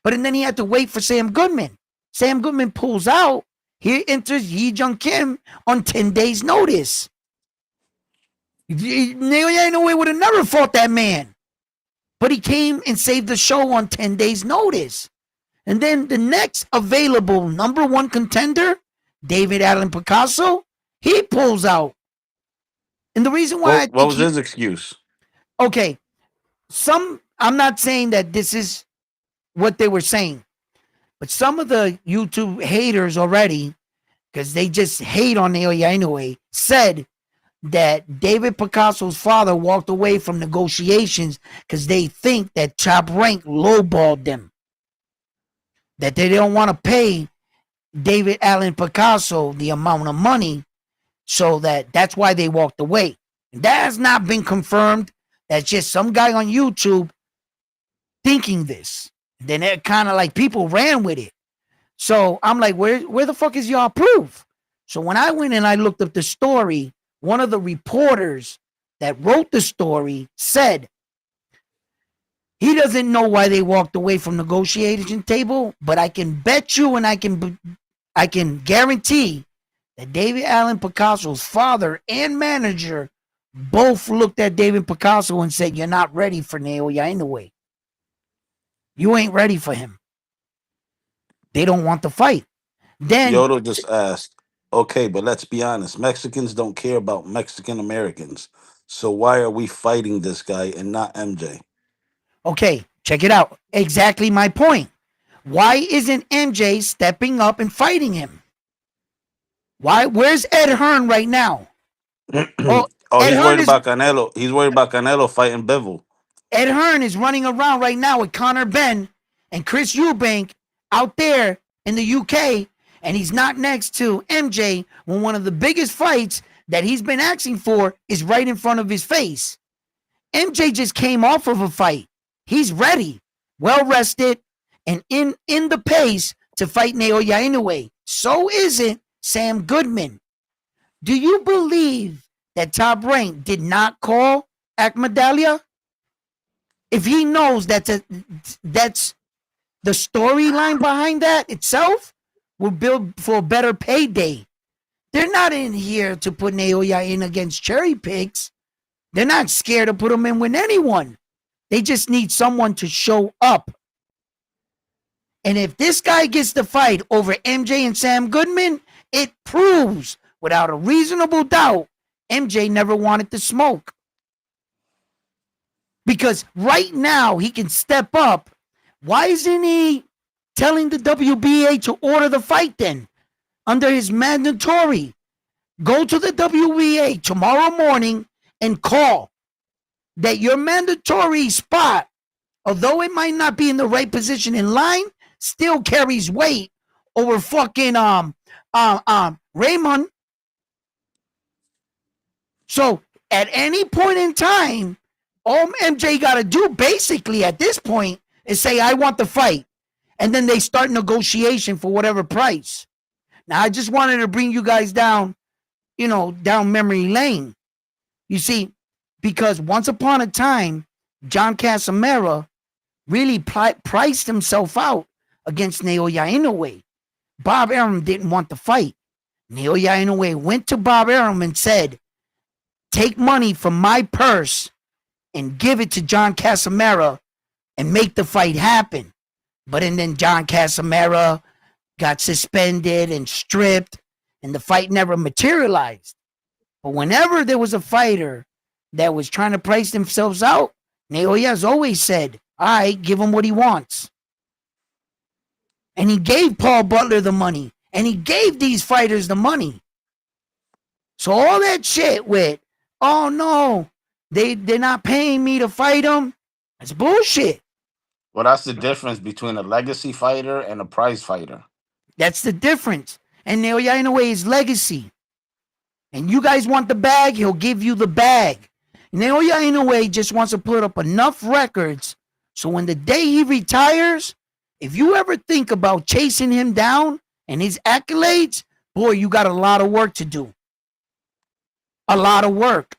But and then he had to wait for Sam Goodman. Sam Goodman pulls out. Here enters Yi Jung Kim on 10 days' notice. Naoya Inoue would have never fought that man. But he came and saved the show on 10 days' notice. And then the next available number 1 contender, David Allen Picasso, he pulls out. And the reason why what was his excuse? Okay, I'm not saying that this is what they were saying, but some of the YouTube haters already, because they just hate on Naoya Inoue, said that David Picasso's father walked away from negotiations because they think that Top Rank lowballed them. That they don't want to pay David Allen Picasso the amount of money, so that's why they walked away. And that has not been confirmed. That's just some guy on YouTube thinking this. Then it kind of like people ran with it. So I'm like, where the fuck is y'all proof? So when I went and I looked up the story, one of the reporters that wrote the story said he doesn't know why they walked away from negotiation table, but I can bet you and I can guarantee that David Allen Picasso's father and manager both looked at David Picasso and said, you're not ready for Naoya Inoue. You ain't ready for him. They don't want the fight. Then Yodo just asked, okay, but let's be honest. Mexicans don't care about Mexican Americans. So why are we fighting this guy and not MJ? Okay, check it out. Exactly my point. Why isn't MJ stepping up and fighting him? Why? Where's Ed Hearn right now? Oh, Ed he's Hearn worried is about Canelo. He's worried about Canelo fighting Bivol. Ed Hearn is running around right now with Conor Benn and Chris Eubank out there in the UK, and he's not next to MJ when one of the biggest fights that he's been asking for is right in front of his face. MJ just came off of a fight. He's ready, well rested, and in the pace to fight Naoya Inoue. So isn't Sam Goodman. Do you believe that Top Rank did not call Akmadalia? If he knows that's the storyline behind that itself will build for a better payday. They're not in here to put Naoya in against cherry picks. They're not scared to put him in with anyone. They just need someone to show up. And if this guy gets the fight over MJ and Sam Goodman, it proves without a reasonable doubt MJ never wanted to smoke. Because right now he can step up. Why isn't he telling the WBA to order the fight then? Under his mandatory. Go to the WBA tomorrow morning and call that your mandatory spot, although it might not be in the right position in line, still carries weight over fucking Raymond. So at any point in time, all MJ got to do basically at this point is say, I want the fight. And then they start negotiation for whatever price. Now, I just wanted to bring you guys down, down memory lane. You see, because once upon a time, John Casamera really priced himself out against Naoya Inoue. Bob Arum didn't want the fight. Naoya Inoue went to Bob Arum and said, take money from my purse and give it to John Casamera and make the fight happen. But and then John Casamera got suspended and stripped, and the fight never materialized. But whenever there was a fighter that was trying to price themselves out, Naoya's always said, all right, give him what he wants. And he gave Paul Butler the money, and he gave these fighters the money. So all that shit with, oh no, they're not paying me to fight them, that's bullshit. Well, that's the difference between a legacy fighter and a prize fighter. That's the difference. And Naoya Inoue is legacy. And you guys want the bag, he'll give you the bag. Naoya Inoue just wants to put up enough records so when the day he retires, if you ever think about chasing him down and his accolades, boy, you got a lot of work to do. A lot of work.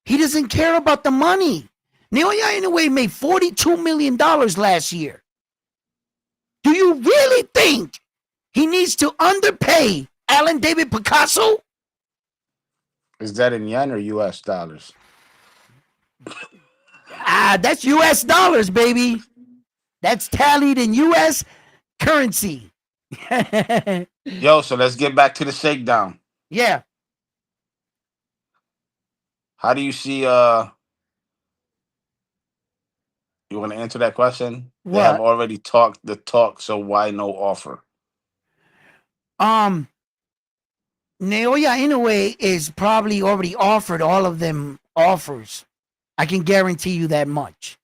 He doesn't care about the money. Naoya Inoue made $42 million last year. Do you really think he needs to underpay Alan David Picasso? Is that in yen or US dollars? That's US dollars, baby. That's tallied in US currency. Yo, so let's get back to the shakedown. Yeah. How do you see you want to answer that question? What? They have already talked the talk, so why no offer? Naoya Inoue is probably already offered all of them offers. I can guarantee you that much.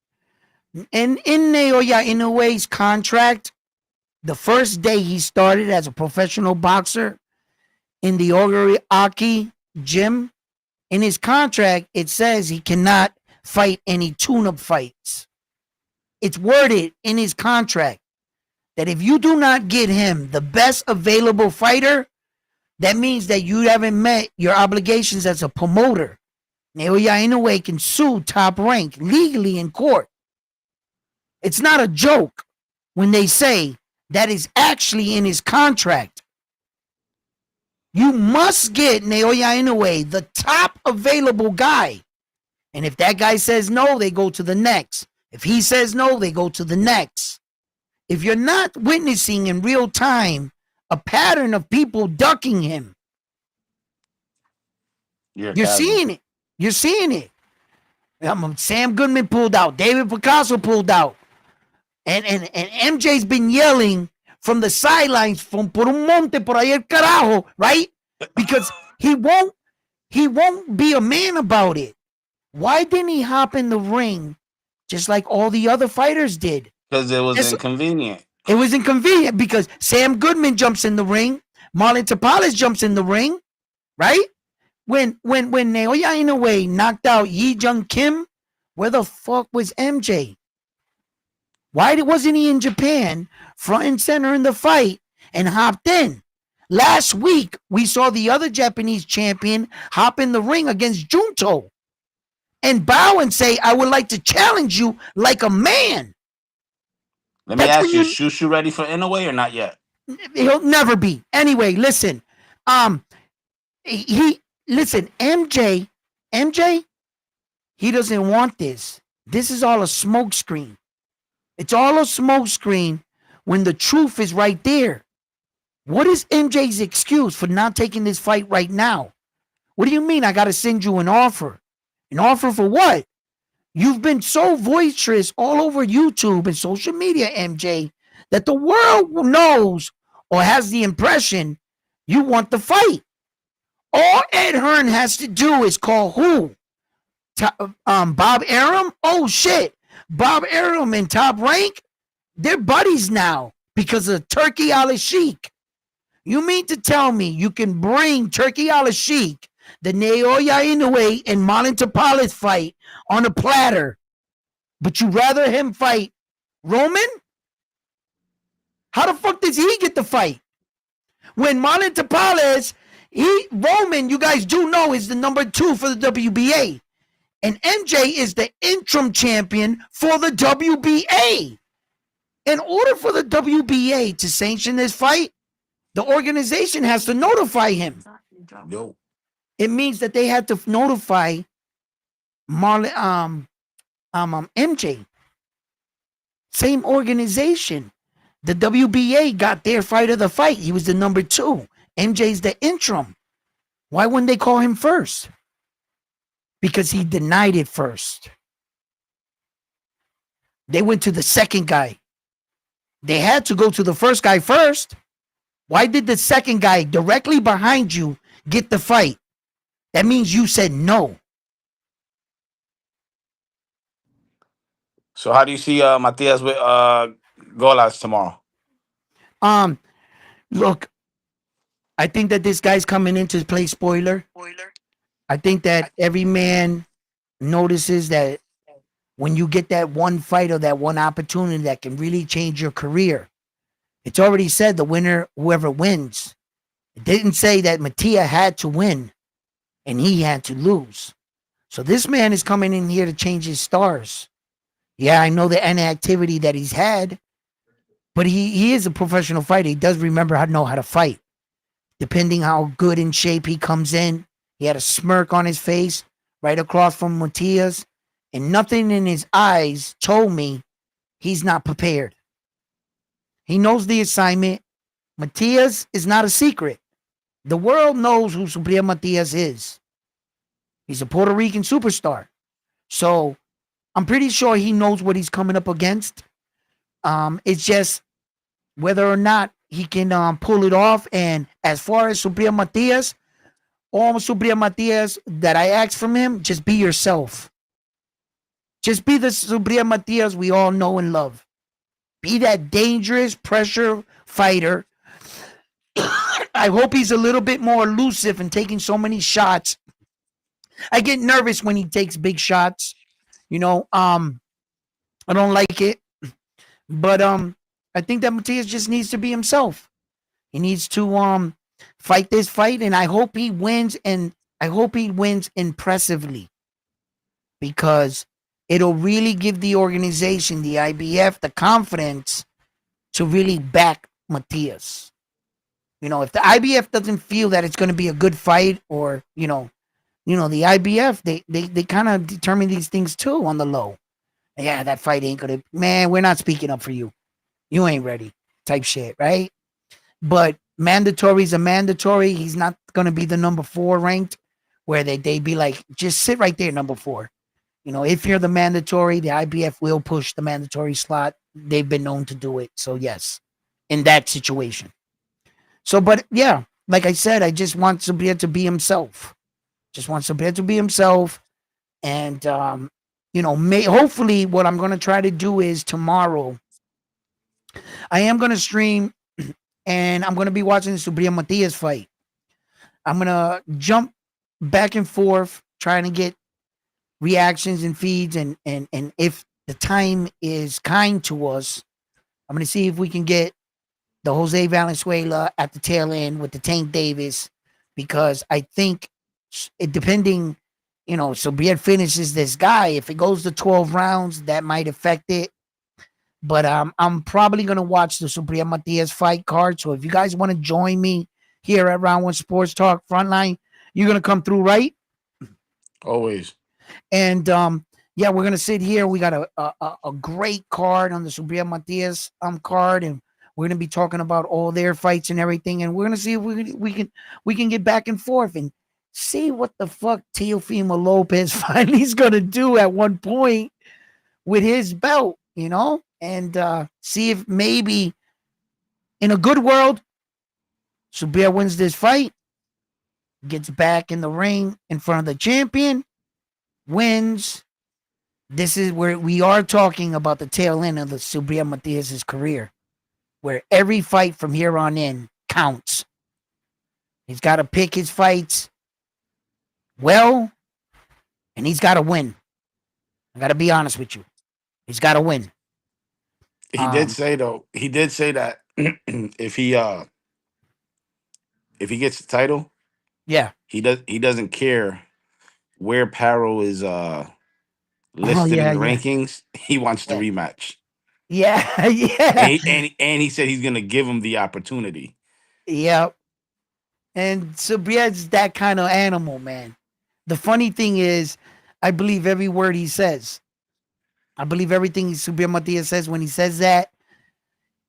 And in Naoya Inoue's contract, the first day he started as a professional boxer in the Oguriaki gym, in his contract, it says he cannot fight any tune-up fights. It's worded in his contract that if you do not get him the best available fighter, that means that you haven't met your obligations as a promoter. Naoya Inoue can sue Top Rank legally in court. It's not a joke when they say that is actually in his contract. You must get Naoya Inoue the top available guy. And if that guy says no, they go to the next. If he says no, they go to the next. If you're not witnessing in real time a pattern of people ducking him, you're seeing it. You're seeing it. Sam Goodman pulled out. David Picasso pulled out. And MJ's been yelling from the sidelines, from por un monte por ahí el carajo, right? Because he won't be a man about it. Why didn't he hop in the ring just like all the other fighters did? Because it was inconvenient. It was inconvenient because Sam Goodman jumps in the ring, Marlon Tapales jumps in the ring, right? When Naoya Inoue knocked out Yi Jung Kim, where the fuck was MJ? Why wasn't he in Japan, front and center in the fight, and hopped in? Last week, we saw the other Japanese champion hop in the ring against Junto and bow and say, I would like to challenge you like a man. Let me ask you, is Shushu ready for Inoue or not yet? He'll never be. Anyway, listen. MJ, he doesn't want this. This is all a smokescreen. It's all a smokescreen when the truth is right there. What is MJ's excuse for not taking this fight right now? What do you mean I got to send you an offer? An offer for what? You've been so boisterous all over YouTube and social media, MJ, that the world knows or has the impression you want the fight. All Ed Hearn has to do is call who? Bob Arum? Oh, shit. Bob Arum and Top Rank? They're buddies now because of Turkey Al-Sheikh. You mean to tell me you can bring Turkey Al-Sheikh, the Naoya Inoue and Marlon Tapales fight on a platter, but you rather him fight Roman? How the fuck does he get the fight? When Marlon Tapales, Roman, you guys do know, is the number 2 for the WBA. And MJ is the interim champion for the WBA. In order for the WBA to sanction this fight, the organization has to notify him. Yo. It means that they had to notify MJ. Same organization. The WBA got their fight of the fight. He was the number 2. MJ's the interim. Why wouldn't they call him first? Because he denied it first. They went to the second guy. They had to go to the first guy first. Why did the second guy directly behind you get the fight? That means you said no. So how do you see Matias with Golas tomorrow? Look, I think that this guy's coming in to play spoiler. I think that every man notices that when you get that one fight or that one opportunity that can really change your career, it's already said the winner, whoever wins. It didn't say that Mattia had to win and he had to lose. So this man is coming in here to change his stars. Yeah, I know the inactivity that he's had, but he is a professional fighter. He does remember how to know how to fight. Depending how good in shape he comes in, he had a smirk on his face right across from Matias, and nothing in his eyes told me he's not prepared. He knows the assignment. Matias is not a secret. The world knows who Subriel Matias is. He's a Puerto Rican superstar. So I'm pretty sure he knows what he's coming up against. It's just whether or not he can pull it off. And as far as Subriel Matias, all Subriel Matias that I ask from him, just be yourself. Just be the Subriel Matias we all know and love. Be that dangerous pressure fighter. I hope he's a little bit more elusive and taking so many shots. I get nervous when he takes big shots. You know, I don't like it. But I think that Matias just needs to be himself. He needs to fight this fight, and I hope he wins, and I hope he wins impressively, because it'll really give the organization, the IBF, the confidence to really back Matias. You know, if the IBF doesn't feel that it's going to be a good fight, or you know, the IBF, they kind of determine these things too on the low. Yeah, that fight ain't gonna. Man, we're not speaking up for you. You ain't ready, type shit, right? But mandatory is a mandatory. He's not gonna be the number 4 ranked, where they be like, just sit right there, number 4. You know, if you're the mandatory, the IBF will push the mandatory slot. They've been known to do it. So yes, in that situation. So, but yeah, like I said, I just want Sabir to be himself. Just want Sabir to be himself. And, you know, hopefully what I'm going to try to do is tomorrow, I am going to stream and I'm going to be watching the Subriel Matias fight. I'm going to jump back and forth trying to get reactions and feeds, and if the time is kind to us, I'm going to see if we can get the Jose Valenzuela at the tail end with the Tank Davis, because I think it, depending, you know, so Briette finishes this guy, if it goes to 12 rounds, that might affect it. But I'm probably going to watch the Subriel Matias fight card. So if you guys want to join me here at Round One Sports Talk Frontline, you're going to come through, right? Always. And yeah, we're gonna sit here. We got a great card on the Subria Matias card, and we're gonna be talking about all their fights and everything, and we're gonna see if we can get back and forth and see what the fuck Teofimo Lopez finally is gonna do at one point with his belt, and see if maybe in a good world, Subria wins this fight, gets back in the ring in front of the champion, wins. This is where we are talking about the tail end of the Subria Matias' career, where every fight from here on in counts. He's got to pick his fights well, and he's got to win. I got to be honest with you. He's got to win. He did Um, say though. He did say that if he gets the title, yeah. he doesn't care where Paro is Oh listed in yeah, the yeah, rankings. He wants the yeah, rematch, yeah, and yeah, he said he's gonna give him the opportunity. yeah. And Subria's that kind of animal, man. The funny thing is, I believe every word he says. I believe everything Subir Matias says when he says that.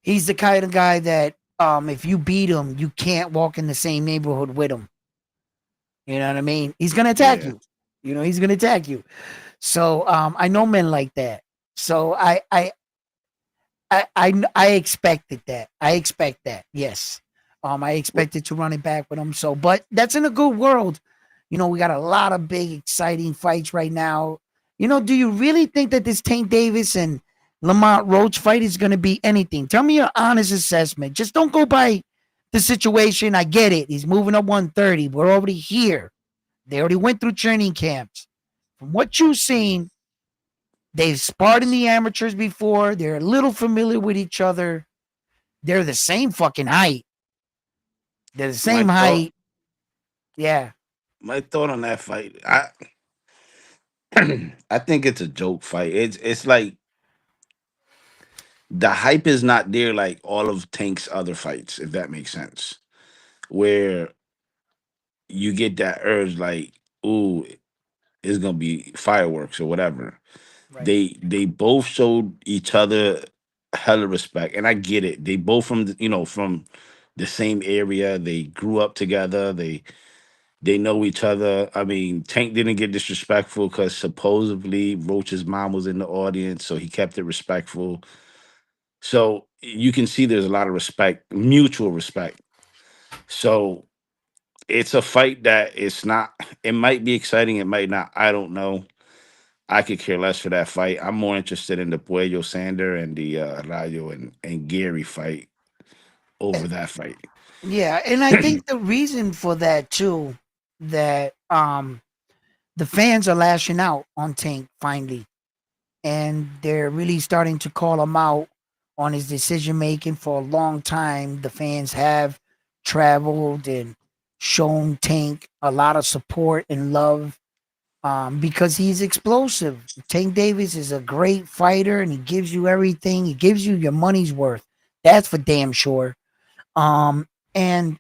He's the kind of guy that if you beat him, you can't walk in the same neighborhood with him. You know what I mean? He's gonna attack Yeah. you. He's gonna attack you. So I know men like that. So I expected that. I expect that. Yes. I What expected to run it back with him. So, but that's in a good world. We got a lot of big, exciting fights right now. Do you really think that this Tank Davis and Lamont Roach fight is going to be anything? Tell me your honest assessment. Just don't go by the situation. I get it. He's moving up 130. We're already here. They already went through training camps. From what you've seen, they've sparred in the amateurs before. They're a little familiar with each other. They're the same fucking height. They're the my same thought height. Yeah. my thought on that fight. I think it's a joke fight. It's like the hype is not there like all of Tank's other fights, if that makes sense. Where you get that urge like, ooh, it's gonna be fireworks or whatever. Right. They both showed each other hella respect, and I get it. They both from the same area. They grew up together. They know each other. I mean, Tank didn't get disrespectful because supposedly Roach's mom was in the audience, so he kept it respectful. So you can see there's a lot of respect, mutual respect. So it's a fight that it's not. It might be exciting. It might not. I don't know. I could care less for that fight. I'm more interested in the Puello Sander and the Rayo and Gary fight over that fight. Yeah. And I think the reason for that too, that the fans are lashing out on Tank finally. And they're really starting to call him out on his decision making for a long time. The fans have traveled and shown Tank a lot of support and love because he's explosive. Tank Davis is a great fighter and he gives you everything. He gives you your money's worth. That's for damn sure. And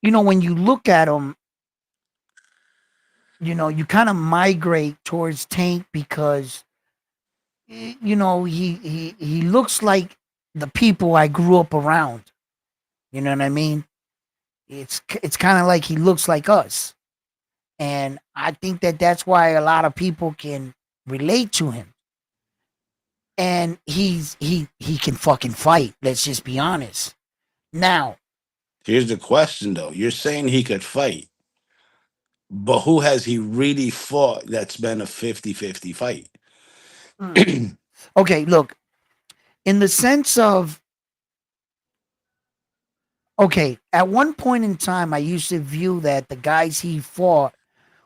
when you look at him, you kind of migrate towards Tank because he looks like the people I grew up around. You know what I mean? It's kind of like he looks like us, and I think that that's why a lot of people can relate to him. And he can fucking fight. Let's just be honest. Now, Here's the question though. You're saying he could fight, but who has he really fought that's been a 50-50 fight? mm, okay, look, in the sense of okay, at one point in time, I used to view that the guys he fought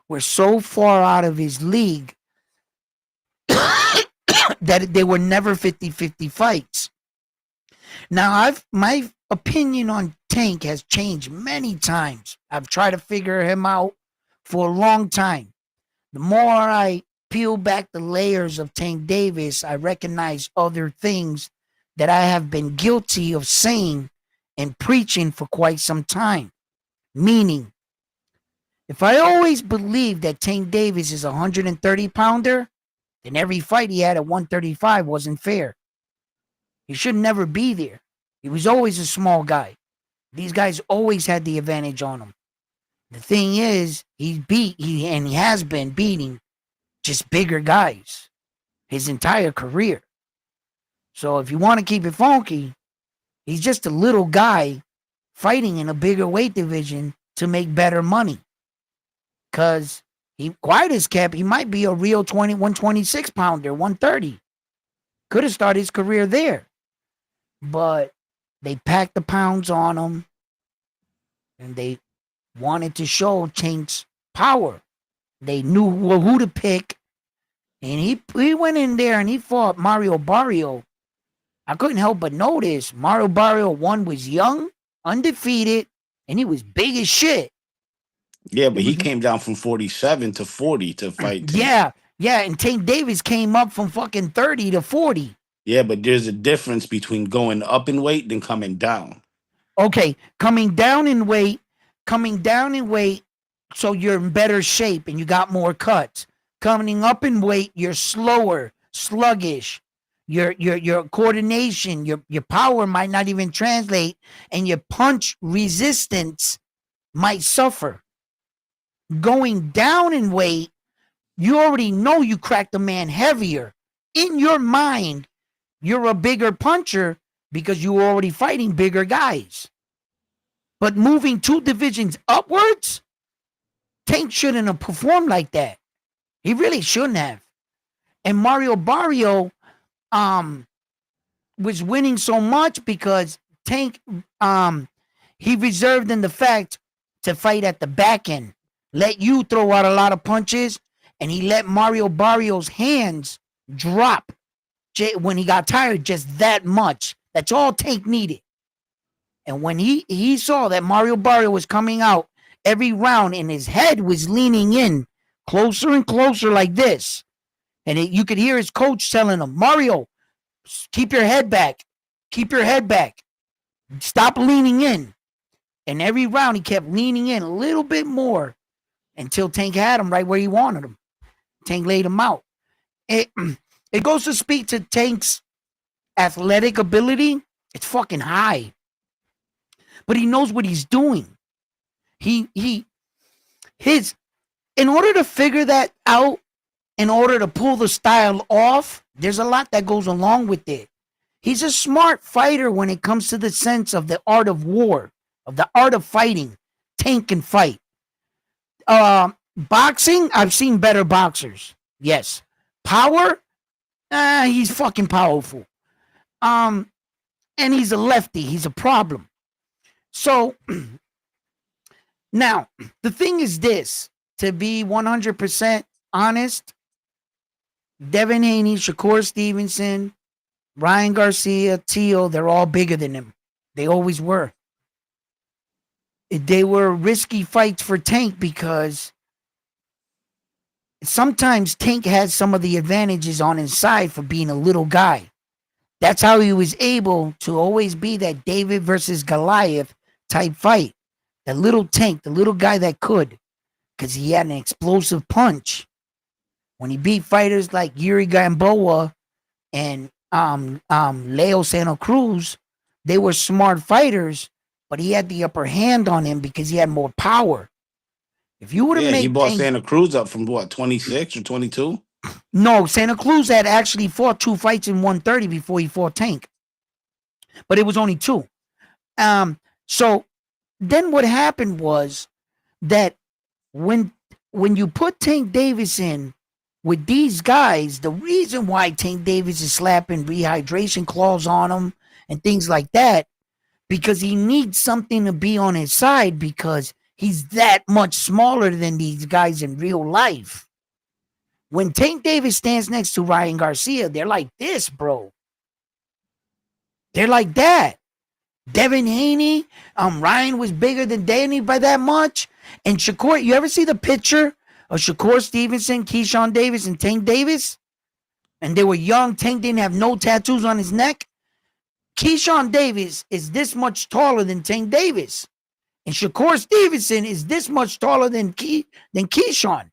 were so far out of his league that they were never 50-50 fights. Now, my opinion on Tank has changed many times. I've tried to figure him out for a long time. The more I peel back the layers of Tank Davis, I recognize other things that I have been guilty of saying and preaching for quite some time. Meaning, if I always believe that Tank Davis is a 130 pounder, And every fight he had at 135 wasn't fair. He should never be there. He was always a small guy. These guys always had the advantage on him. The thing is, he has been beating just bigger guys his entire career. So if you want to keep it funky, he's just a little guy fighting in a bigger weight division to make better money. Because he quiet as kept, he might be a real 126 pounder, 130. Could have started his career there. But they packed the pounds on him and they wanted to show Tank's power. They knew who to pick. And he went in there and he fought Mario Barrio. I couldn't help but notice Mario Barrio, one, was young, undefeated, and he was big as shit. Yeah, but he came down from 47 to 40 to fight Tank. Yeah, and Tank Davis came up from fucking 30 to 40. Yeah, but there's a difference between going up in weight than coming down. Okay, coming down in weight, so you're in better shape and you got more cuts. Coming up in weight, you're slower, sluggish. Your coordination, your power might not even translate, and your punch resistance might suffer. Going down in weight, you already know you cracked a man heavier. In your mind, you're a bigger puncher because you were already fighting bigger guys. But moving 2 divisions upwards, Tank shouldn't have performed like that. He really shouldn't have. And Mario Barrio was winning so much because Tank he reserved in the fact to fight at the back end, let you throw out a lot of punches, and he let Mario Barrio's hands drop when he got tired just that much. That's all Tank needed. And when he saw that Mario Barrio was coming out every round and his head was leaning in closer and closer like this, and you could hear his coach telling him, Mario, keep your head back. Keep your head back. Stop leaning in. And every round he kept leaning in a little bit more until Tank had him right where he wanted him. Tank laid him out. It goes to speak to Tank's athletic ability. It's fucking high. But he knows what he's doing. In order to figure that out, in order to pull the style off, there's a lot that goes along with it. He's a smart fighter when it comes to the sense of the art of war, of the art of fighting. Tank can fight. Boxing, I've seen better boxers. Yes. Power, he's fucking powerful. And he's a lefty. He's a problem. So, now, the thing is this. To be 100% honest, Devin Haney, Shakur Stevenson, Ryan Garcia, Teal, they're all bigger than him. They always were. They were risky fights for Tank because sometimes Tank has some of the advantages on his side for being a little guy. That's how he was able to always be that David versus Goliath type fight. The little Tank, the little guy that could, because he had an explosive punch. When he beat fighters like Yuri Gamboa and Leo Santa Cruz, they were smart fighters, but he had the upper hand on him because he had more power. If you would have made he bought Santa Cruz up from what, 26 or 22? No, Santa Cruz had actually fought 2 fights in 130 before he fought Tank, but it was only 2. So then what happened was that when you put Tank Davis in with these guys, the reason why Tank Davis is slapping rehydration claws on him and things like that, because he needs something to be on his side because he's that much smaller than these guys in real life. When Tank Davis stands next to Ryan Garcia, they're like this, bro. They're like that. Devin Haney, Ryan was bigger than Danny by that much. And Shakur, you ever see the picture of Shakur Stevenson, Keyshawn Davis, and Tank Davis? And they were young. Tank didn't have no tattoos on his neck. Keyshawn Davis is this much taller than Tank Davis. And Shakur Stevenson is this much taller than Keyshawn.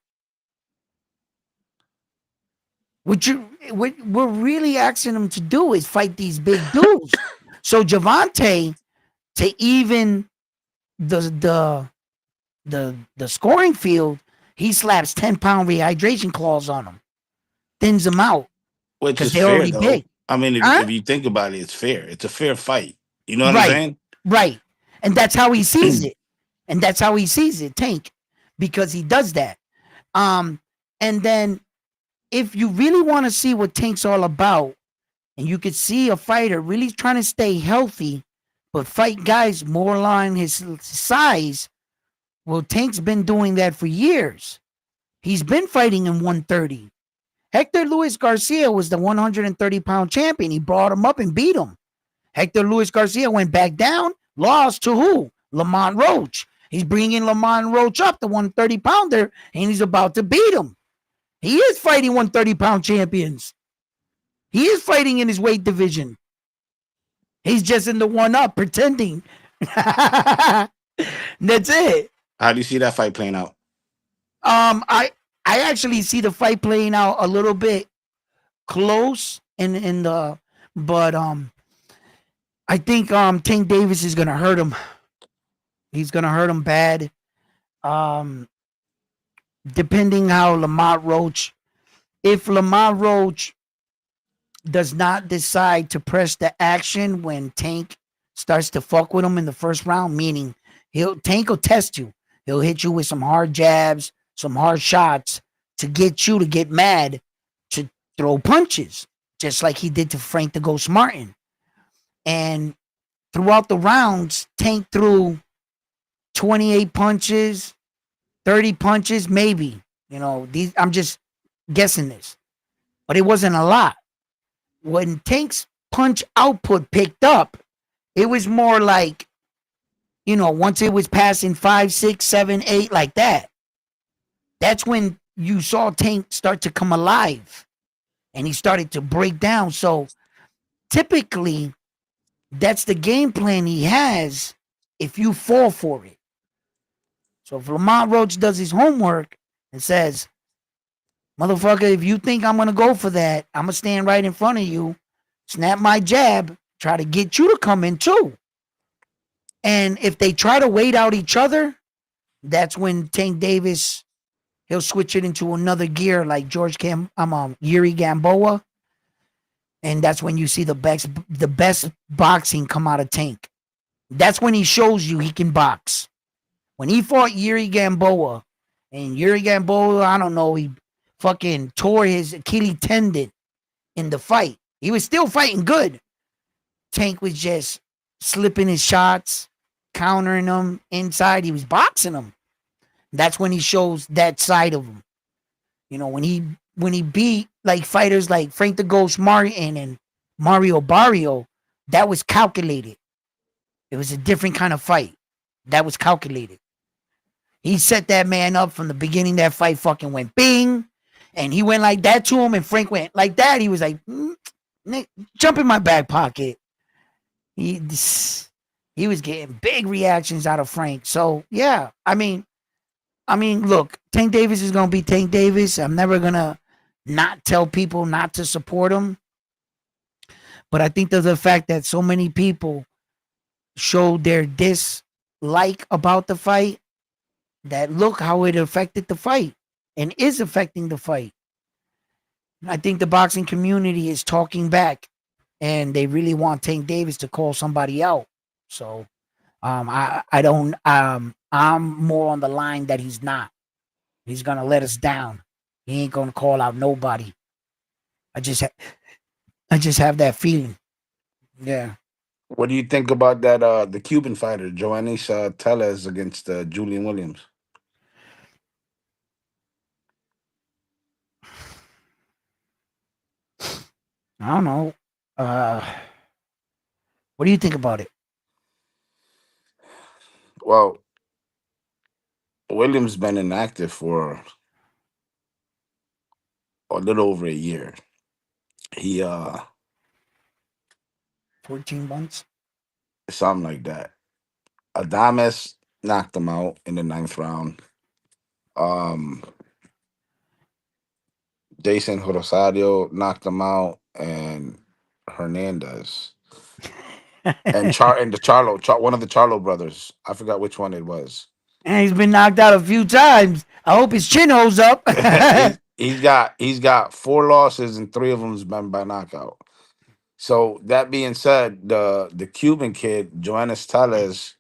What we're really asking him to do is fight these big dudes. So Javante, to even the the the scoring field, he slaps 10-pound rehydration claws on them, thins them out Which because is they're fair already though. big. I mean, Huh? if you think about it, it's fair. It's a fair fight. You know what I'm Right, saying? right. And that's how he sees it. And that's how he sees it, Tank, because he does that. Um, and then if you really want to see what Tank's all about, and you could see a fighter really trying to stay healthy, but fight guys more along his size, well, Tank's been doing that for years. He's been fighting in 130. Hector Luis Garcia was the 130-pound champion. He brought him up and beat him. Hector Luis Garcia went back down, lost to who? Lamont Roach. He's bringing Lamont Roach up, the 130-pounder, and he's about to beat him. He is fighting 130-pound champions. He is fighting in his weight division. He's just in the one up, pretending. That's it. How do you see that fight playing out? I actually see the fight playing out a little bit close in the, but I think Tank Davis is gonna hurt him. He's gonna hurt him bad. Um, depending how Lamont Roach, if Lamont Roach does not decide to press the action when Tank starts to fuck with him in the first round, meaning Tank will test you. He'll hit you with some hard jabs, some hard shots to get you to get mad, to throw punches, just like he did to Frank the Ghost Martin. And throughout the rounds, Tank threw 28 punches, 30 punches, maybe. You know, these I'm just guessing this, but it wasn't a lot. When Tank's punch output picked up, it was more like, once it was passing 5, 6, 7, 8, like that, that's when you saw Tank start to come alive and he started to break down. So typically, that's the game plan he has if you fall for it. So if Lamont Roach does his homework and says, motherfucker, if you think I'm going to go for that, I'm going to stand right in front of you, snap my jab, try to get you to come in too. And if they try to wait out each other, that's when Tank Davis, he'll switch it into another gear like Yuri Gamboa, and that's when you see the best boxing come out of Tank. That's when he shows you he can box. When he fought Yuri Gamboa, and Yuri Gamboa, I don't know, he fucking tore his Achilles tendon in the fight. He was still fighting good. Tank was just slipping his shots, countering them inside. He was boxing them. That's when he shows that side of him. When he beat like fighters like Frank the Ghost Martin and Mario Barrio, that was calculated. It was a different kind of fight. That was calculated. He set that man up from the beginning. That fight fucking went bing. And he went like that to him, and Frank went like that. He was like, jump in my back pocket. He was getting big reactions out of Frank. So yeah, look, Tank Davis is gonna be Tank Davis. I'm never gonna not tell people not to support him. But I think the fact that so many people showed their dislike about the fight, that look how it affected the fight and is affecting the fight. I think the boxing community is talking back, and they really want Tank Davis to call somebody out. So I don't I'm more on the line that he's not. He's gonna let us down. He ain't gonna call out nobody. I just I just have that feeling. Yeah. What do you think about that? The Cuban fighter Joannis Tellez against Julian Williams. I don't know. Uh what do you think about it? Well, Williams been inactive for a little over a year. He 14 months? something like that. Adames knocked him out in the ninth round. Um, Jason Rosario knocked him out, and Hernandez and the one of the Charlo brothers. I forgot which one it was. And he's been knocked out a few times. I hope his chin holds up. He's got 4 losses and 3 of them's been by knockout. So that being said, the Cuban kid Joannes Tellez,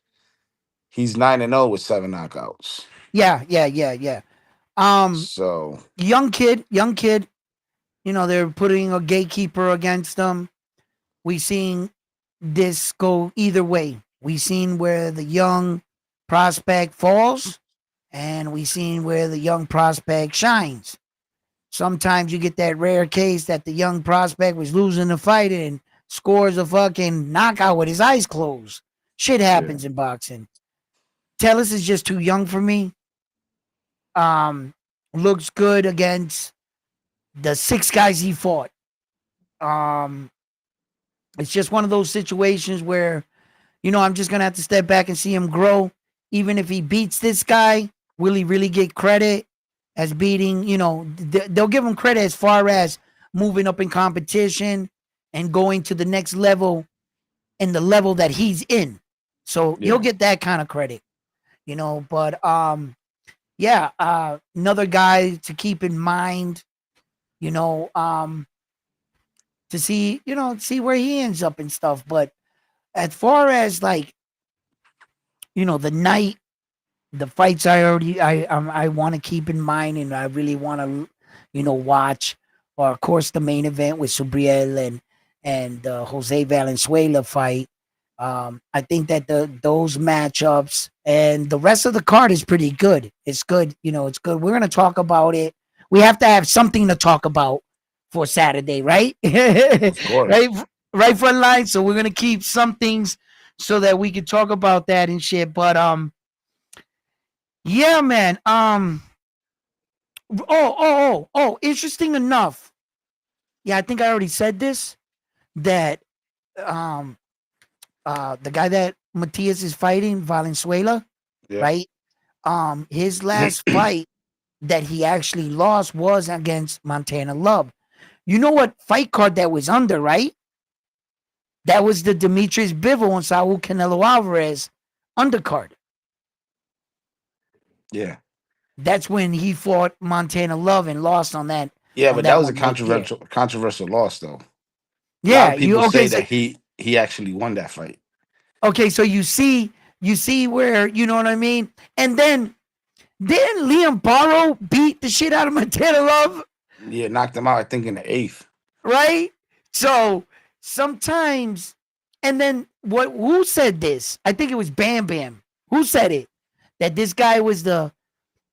he's 9-0 with 7 knockouts. Yeah, yeah, yeah, yeah. Um, So young kid. You know, they're putting a gatekeeper against them. We seen this go either way. We seen where the young prospect falls, and we seen where the young prospect shines. Sometimes you get that rare case that the young prospect was losing the fight and scores a fucking knockout with his eyes closed. Shit yeah, happens in boxing. Tellis is just too young for me. Um, looks good against the 6 guys he fought. Um, it's just one of those situations where, you know, I'm just gonna have to step back and see him grow. Even if he beats this guy, will he really get credit as beating? You know, they'll give him credit as far as moving up in competition and going to the next level and the level that he's in. So he'll yeah, get that kind of credit, you know. But yeah, another guy to keep in mind, you know, to see, you know, see where he ends up and stuff. But as far as like, you know, the night, the fights I want to keep in mind and I really want to, you know, watch, or of course the main event with Subriel and the Jose Valenzuela fight. I think that those matchups and the rest of the card is pretty good. It's good, you know, it's good. We're gonna talk about it. We have to have something to talk about for Saturday, right? of right, course. right front line. So we're gonna keep some things so that we can talk about that and shit. But yeah, man. Interesting enough. Yeah, I think I already said this. That um, the guy that Matias is fighting, Valenzuela, Yep. right? His last fight that he actually lost was against Montana Love. You know what fight card that was under, right? That was the Demetrius Bivol and Saul Canelo Alvarez undercard. Yeah. That's when he fought Montana Love and lost Yeah, on but that that was a one right there. controversial loss though. A lot Yeah, of you people okay? say So that he actually won that fight. okay, so you see where you know what I mean, and then didn't Liam Barrow beat the shit out of Montana Love, Yeah, knocked him out, I think, in the eighth. right? So sometimes, and then what? Who said this? I think it was Bam Bam. Who said it? That this guy was the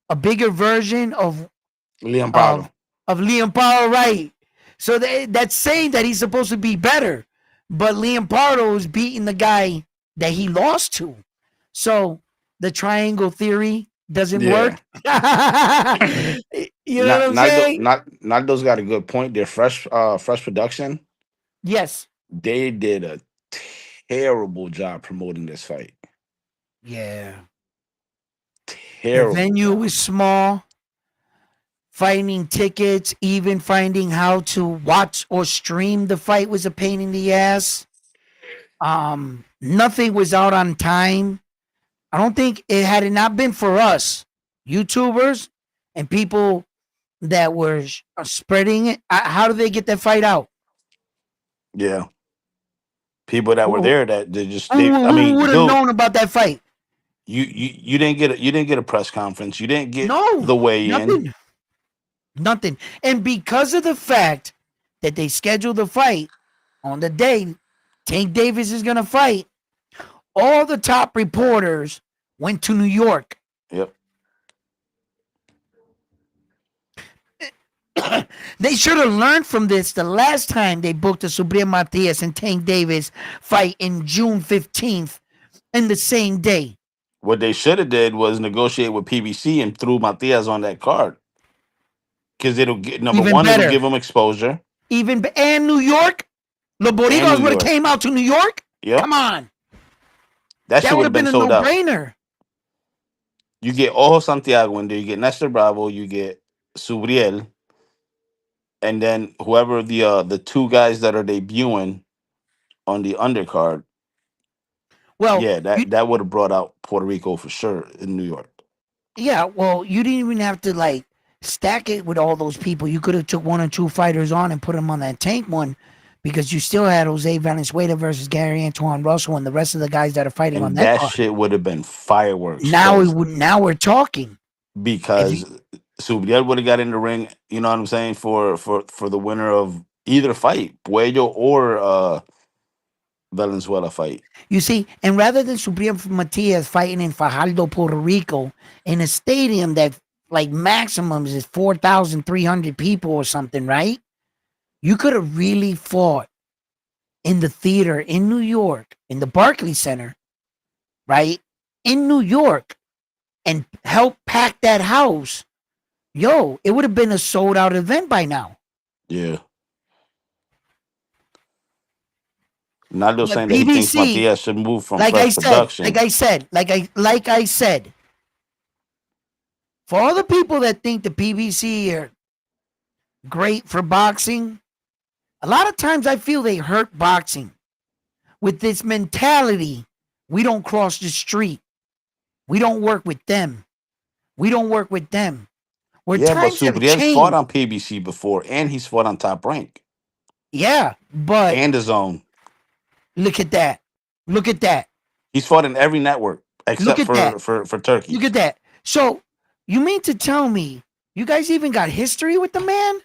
a bigger version Liam of Prado. of Liam Pardo, right? So that's saying that he's supposed to be better, but Liam Pardo is beating the guy that he lost to. So the triangle theory doesn't Yeah. work. you know what I'm saying? Naldo's got a good point. They're fresh production. Yes. They did a terrible job promoting this fight. Yeah. The Terrible venue job. was small. Finding tickets, even finding how to watch or stream the fight was a pain in the ass. Nothing was out on time. I don't think it had it not been for us, YouTubers and people that were spreading it. How did they get that fight out? Yeah. People that were Who, there that they I who mean, would have dude, known about that fight? you didn't get a press conference. You didn't get No, the weigh in. nothing, nothing. And because of the fact that they scheduled the fight on the day Tank Davis is going to fight, all the top reporters went to New York. Yep. They should have learned from this the last time they booked a Subriel Matias and Tank Davis fight in June 15th in the same day. What they should have did was negotiate with PBC and threw Matias on that card because it'll get number Even one, it'll give better. him exposure, And New York. The and New Boricuas would have York. came out to New York. Yep, Come on. that That shit would would have have been been a sold out. no-brainer. You get Ojo Santiago in there. You get Nestor Bravo. You get Subriel. and then whoever the two guys that are debuting on the undercard, Well, yeah, you that would have brought out Puerto Rico for sure in New York. yeah, well, you didn't even have to like stack it with all those people. You could have took one or two fighters on and put them on that tank one because you still had Jose Valenzuela versus Gary Antoine Russell and the rest of the guys that are fighting on And that that card. shit would have been fireworks Now we would now we're talking. If you because Subriel would have got in the ring, you know what I'm saying, for the winner of either fight, Puello or Valenzuela fight. you see, and rather than Supreme Matias fighting in Fajardo, Puerto Rico, in a stadium that like maximums is 4,300 people or something, right? You could have really fought in the theater in New York, in the Barclays Center, right? In New York and help pack that house. Yo, it would have been a sold out event by now. Yeah. Naldo But saying that he thinks PBC, Matias should move from like I Fresh said, like Production. I said, like I said, for all the people that think the PBC are great for boxing, a lot of times I feel they hurt boxing with this mentality. We don't cross the street. We don't work with them. We don't work with them. Where Yeah, but times have Subriel's fought changed. on PBC before, and he's fought on Top Rank Yeah, but and the Zone. look at that. Look at that. He's fought in every network Look except at that. for Look at turkeys. that. So you mean to tell me you guys even got history with the man?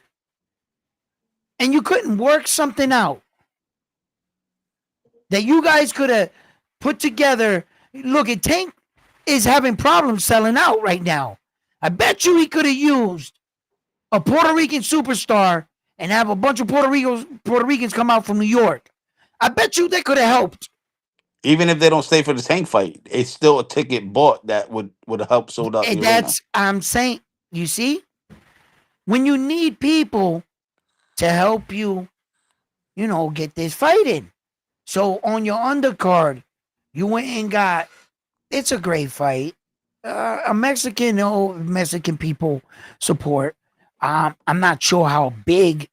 And you couldn't work something out that you guys could have put together. Look, at Tank is having problems selling out right now. I bet you he could have used a Puerto Rican superstar and have a bunch of Puerto Ricans come out from New York. I bet you that could have helped. Even if they don't stay for the Tank fight, it's still a ticket bought that would help sold out the And arena. that's I'm saying. You see, when you need people to help you, get this fight in. So on your undercard, you went and got. It's a great fight. A Mexican, Mexican people support. I'm not sure how big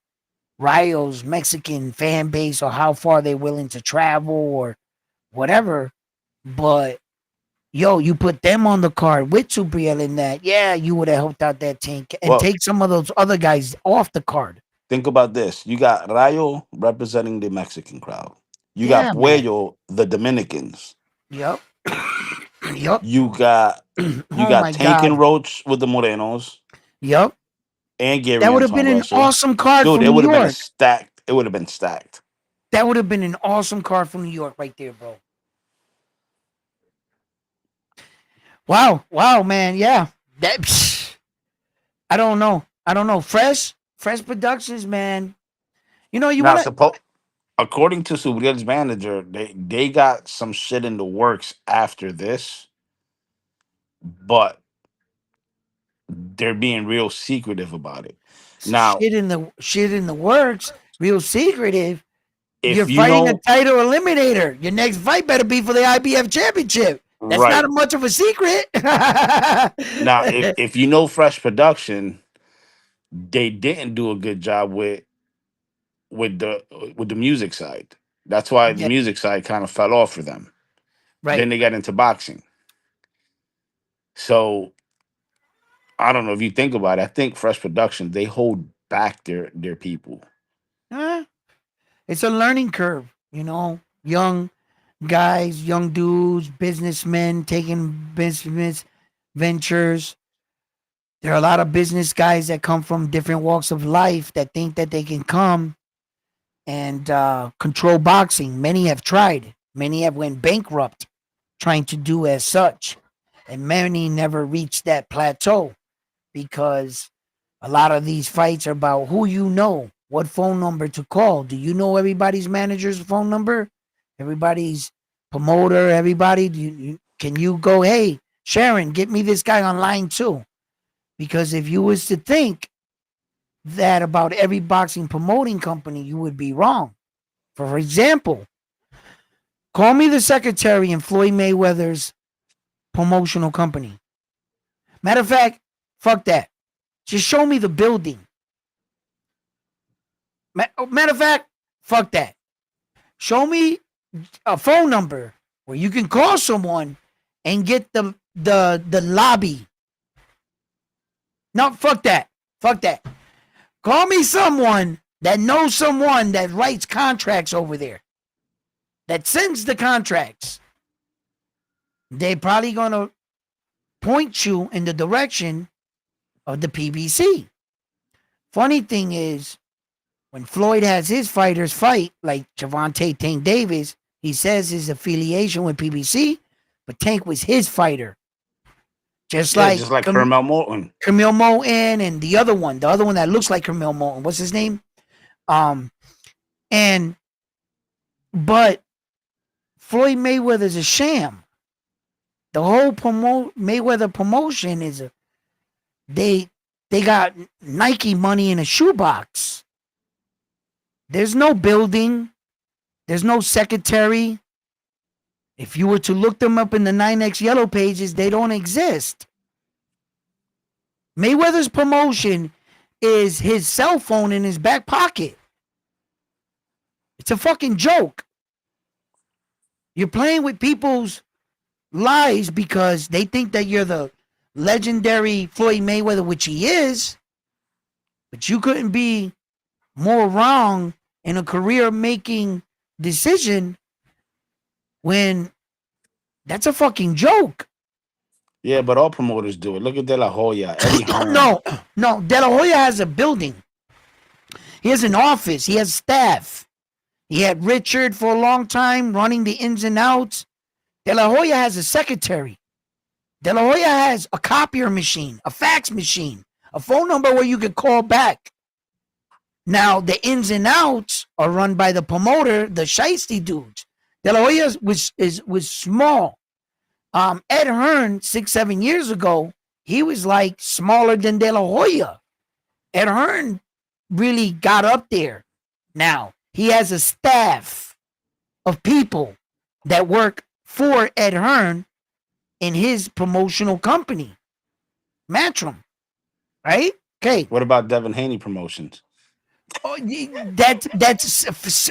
Rio's Mexican fan base or how far they're willing to travel or whatever, but yo, you put them on the card with Subriel in that, yeah, you would have helped out that tank and Well, take some of those other guys off the card. think about this. You got Rayo representing the Mexican crowd. You got Yeah, man. Puello, the Dominicans. Yep. Yep. You got you Oh got my Tank God. and Roach with the Morenos Yep. and Gary That would have Antoine been an Russell. awesome card Dude, from it New would have been a York. stacked. It would have been stacked. That would have been an awesome card from New York right there, bro. Wow. Wow, man. Yeah. That I don't know. I don't know. Fresh Productions, man. You Now, want to according to Subriel's manager, they got some shit in the works after this, but they're being real secretive about it. Now, shit in the works, real secretive. You're if you fighting a know, title eliminator. Your next fight better be for the IBF championship. That's not right much of a secret. now, if you know Fresh Production, they didn't do a good job with the music side. That's why the Yeah, music side kind of fell off for them. right. Then they got into boxing. So I don't know if you think about it. I think Fresh Production they hold back their people. Uh, it's a learning curve, young guys, young dudes, businessmen taking business ventures. There are a lot of business guys that come from different walks of life that think that they can come and control boxing. Many have tried. Many have went bankrupt trying to do as such, and many never reached that plateau because a lot of these fights are about who you know, what phone number to call. Do you know everybody's manager's phone number? Everybody's promoter, everybody? Can you go, hey, Sharon, get me this guy on line too? Because if you was to think that about every boxing promoting company, you would be wrong. For example, call me the secretary in Floyd Mayweather's promotional company. Matter of fact, fuck that. Just show me the building. Matter of fact, fuck that. Show me a phone number where you can call someone and get the lobby. No, fuck that. Fuck that. Call me someone that knows someone that writes contracts over there, that sends the contracts. They're probably gonna point you in the direction of the PBC. Funny thing is, when Floyd has his fighters fight, like Gervonta Tank Davis, he says his affiliation with PBC, but Tank was his fighter. Just Yeah, like just like Hermel Morton. Camille Moten and the other one that looks like Camille Moten. What's his name? Um, and but Floyd Mayweather's a sham. The whole Mayweather promotion is they got Nike money in a shoebox. There's no building. There's no secretary. If you were to look them up in the 9X Yellow Pages, they don't exist. Mayweather's promotion is his cell phone in his back pocket. It's a fucking joke. You're playing with people's lies because they think that you're the legendary Floyd Mayweather, which he is. But you couldn't be more wrong in a career-making decision when that's a fucking joke. Yeah, but all promoters do it. Look at De La Hoya, Eddie Hearn. No. De La Hoya has a building. He has an office. He has staff. He had Richard for a long time running the ins and outs. De La Hoya has a secretary. De La Hoya has a copier machine, a fax machine, a phone number where you could call back. Now, the ins and outs are run by the promoter, the shiesty dudes. De La Hoya was small. Ed Hearn, 6-7 years ago, he was like smaller than De La Hoya. Ed Hearn really got up there. Now, he has a staff of people that work for Ed Hearn in his promotional company, Matchroom, right? Okay. What about Devin Haney Promotions? Oh, that's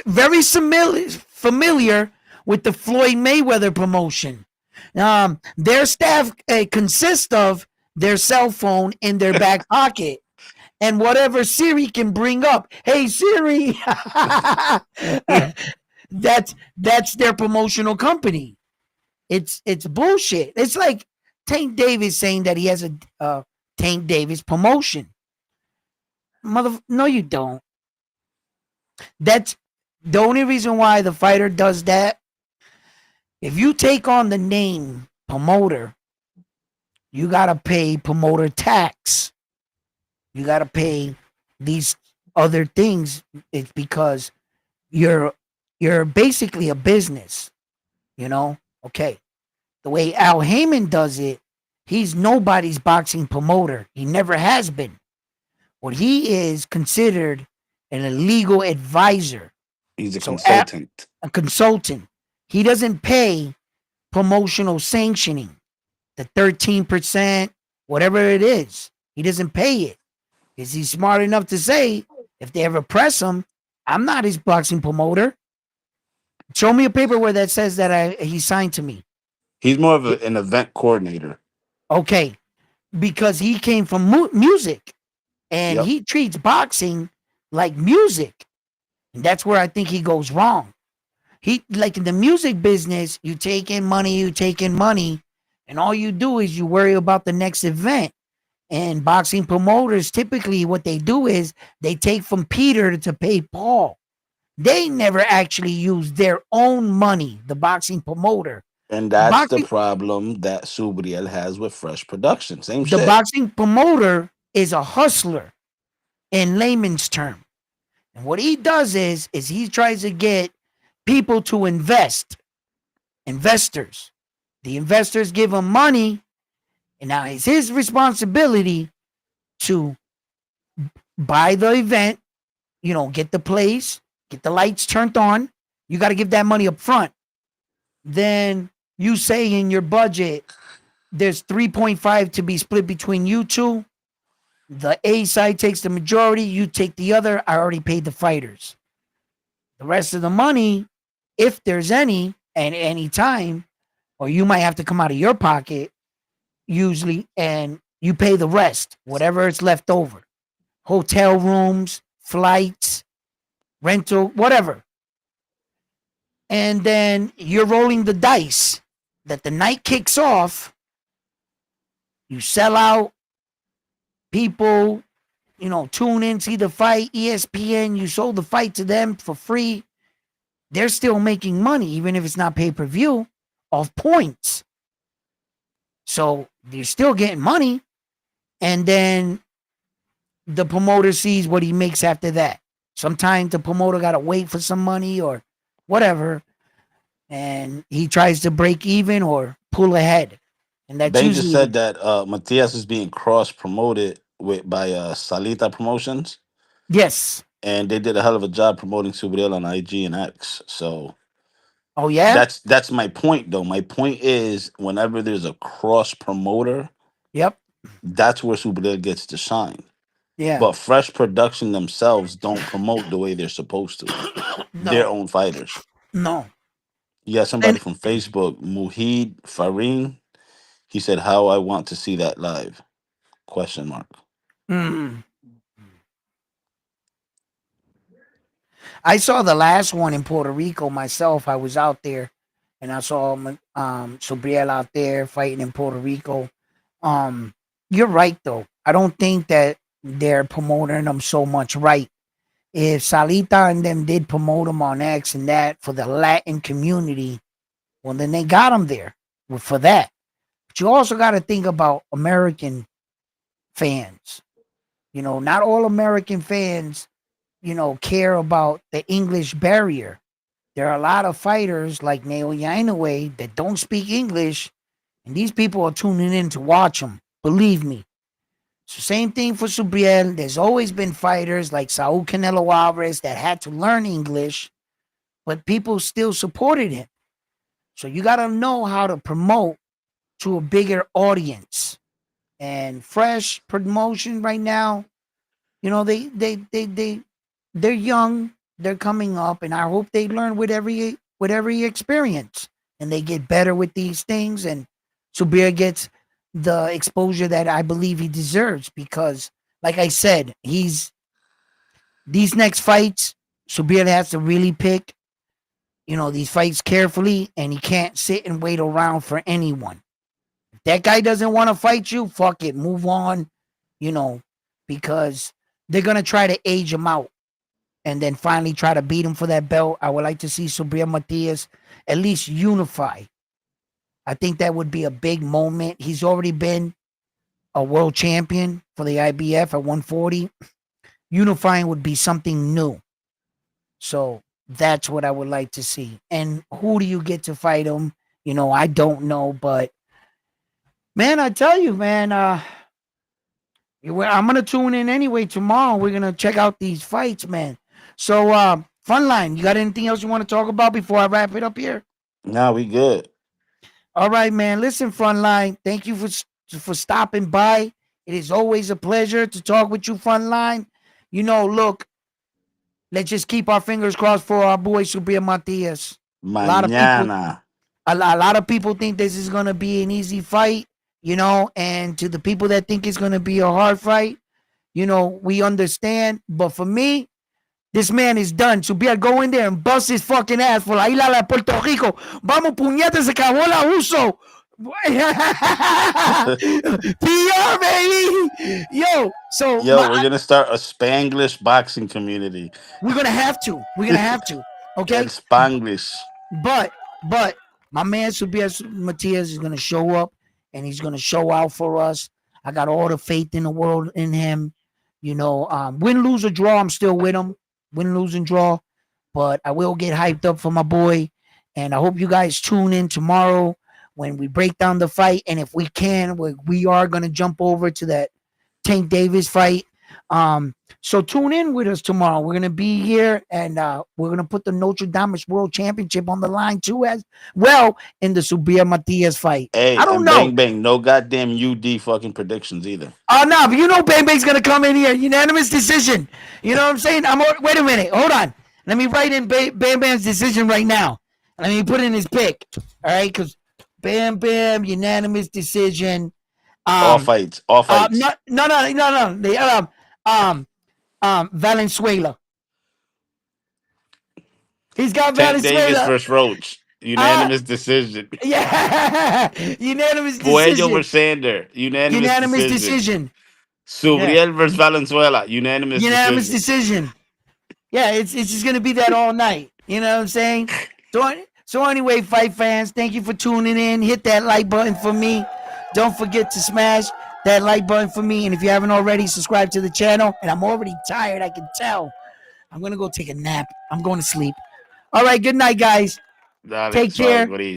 very familiar with the Floyd Mayweather promotion. Their staff consists of their cell phone in their back pocket and whatever Siri can bring up. Hey Siri, that's their promotional company. It's bullshit. It's like Tank Davis saying that he has a Tank Davis promotion. No, you don't. That's the only reason why the fighter does that. If you take on the name promoter, you gotta pay promoter tax. You gotta pay these other things. It's because you're basically a business, you know? Okay. The way Al Heyman does it, he's nobody's boxing promoter. He never has been. What he is considered an legal advisor. He's a consultant. A consultant. He doesn't pay promotional sanctioning, the 13%, whatever it is. He doesn't pay it. Is he smart enough to say, if they ever press him, I'm not his boxing promoter? Show me a paper where that says that he signed to me. He's more of an event coordinator. Okay, because he came from music, and he treats boxing like music. And that's where I think he goes wrong. He, like in the music business, you take in money, and all you do is you worry about the next event. And boxing promoters, typically what they do is they take from Peter to pay Paul. They never actually use their own money, the boxing promoter. And that's the problem that Subriel has with Fresh Production. Same shit. The boxing promoter is a hustler in layman's term. And what he does is he tries to get people to invest. Investors. The investors give him money, and now it's his responsibility to buy the event, get the place, get the lights turned on. You got to give that money up front. Then you say in your budget, there's 3.5 to be split between you two. The A side takes the majority, you take the other. I already paid the fighters. The rest of the money, if there's any, and any time, or you might have to come out of your pocket usually, and you pay the rest, whatever is left over. Hotel rooms, flights, rental, whatever. And then you're rolling the dice that the night kicks off. You sell out, people, tune in, see the fight. ESPN, you sold the fight to them for free. They're still making money, even if it's not pay per view, off points. So you're still getting money. And then the promoter sees what he makes after that. Sometimes the promoter got to wait for some money or whatever. And he tries to break even or pull ahead. And that's They just usually, said that Matias is being cross promoted with by Salita Promotions, yes. and they did a hell of a job promoting Subriel on IG and X. So Oh, yeah? that's my point, though. My point is, whenever there's a cross promoter, Yep. that's where Subriel gets to shine. Yeah. But Fresh Production themselves don't promote the way they're supposed to. Their No, own fighters. no. You got somebody And from Facebook, Muhid Fareen. He said, "How I want to see that live?" Question mark. mm, I saw the last one in Puerto Rico myself. I was out there and I saw Sobriel out there fighting in Puerto Rico. You're right, though. I don't think that they're promoting them so much right. If Salita and them did promote them on X and that for the Latin community, well, then they got them there for that. But you also got to think about American fans. Not all American fans, care about the English barrier. There are a lot of fighters like Naoya Inoue that don't speak English, and these people are tuning in to watch them. Believe me. So same thing for Subriel. There's always been fighters like Saul Canelo Alvarez that had to learn English, but people still supported him. So you got to know how to promote to a bigger audience. And Fresh promotion right now, they're young, they're coming up, and I hope they learn with every experience, and they get better with these things. And Subir gets the exposure that I believe he deserves because, like I said, these next fights. Subir has to really pick, these fights carefully, and he can't sit and wait around for anyone. If that guy doesn't want to fight you, fuck it, move on, you know, because they're gonna try to age him out and then finally try to beat him for that belt. I would like to see Subriel Matias at least unify. I think that would be a big moment. He's already been a world champion for the IBF at 140. Unifying would be something new. So that's what I would like to see. And who do you get to fight him? I don't know, but man, I tell you, man, I'm gonna tune in anyway tomorrow. We're gonna check out these fights, man. So, Funline, you got anything else you want to talk about before I wrap it up here? Now we good. All right, man. Listen, Frontline. Thank you for stopping by. It is always a pleasure to talk with you, Frontline. Look, let's just keep our fingers crossed for our boy Subriel Matias. A lot of people, Mañana. a lot of people think this is gonna be an easy fight, and to the people that think it's gonna be a hard fight, we understand. But for me, this man is done. Subiel, go in there and bust his fucking ass for la isla de Puerto Rico. Vamos, puñete, se acabó la uso. PR, baby. Yo, so Yo, we're gonna start a Spanglish boxing community. we're going to have to. We're going to have to. El Okay? Spanglish. But, my man Subiel Matias is going to show up and he's going to show out for us. I got all the faith in the world in him. Win, lose, or draw, I'm still with him. Win, lose, and draw. But I will get hyped up for my boy. And I hope you guys tune in tomorrow when we break down the fight. And if we can, we are going to jump over to that Tank Davis fight. So tune in with us tomorrow. We're gonna be here, and we're gonna put the Notre Dame World Championship on the line too, as well in the Subir Matias fight. I Hey, don't and know. bang bang, no goddamn UD fucking predictions either. Oh no, but you know Bang Bang's gonna come in here, unanimous decision. You know what I'm saying? Wait a minute, hold on. Let me write in Bang Bam's decision right now. Let me put in his pick. All right, because Bam Bam unanimous decision. All fights, all fights. No. Valenzuela. He's got Tank Davis Valenzuela. versus Roach, Uh, unanimous decision. yeah, unanimous Puello decision. versus Sander, unanimous Unanimous decision. decision. Yeah, Subriel versus Valenzuela, unanimous unanimous decision. decision. Yeah, it's just gonna be that all night. You know what I'm saying? So anyway, fight fans, thank you for tuning in. Hit that like button for me. Don't forget to smash that like button for me. And if you haven't already, subscribe to the channel. And I'm already tired, I can tell. I'm gonna go take a nap. I'm going to sleep. All right, good night, guys. Dale, Take suave, care. Corillo.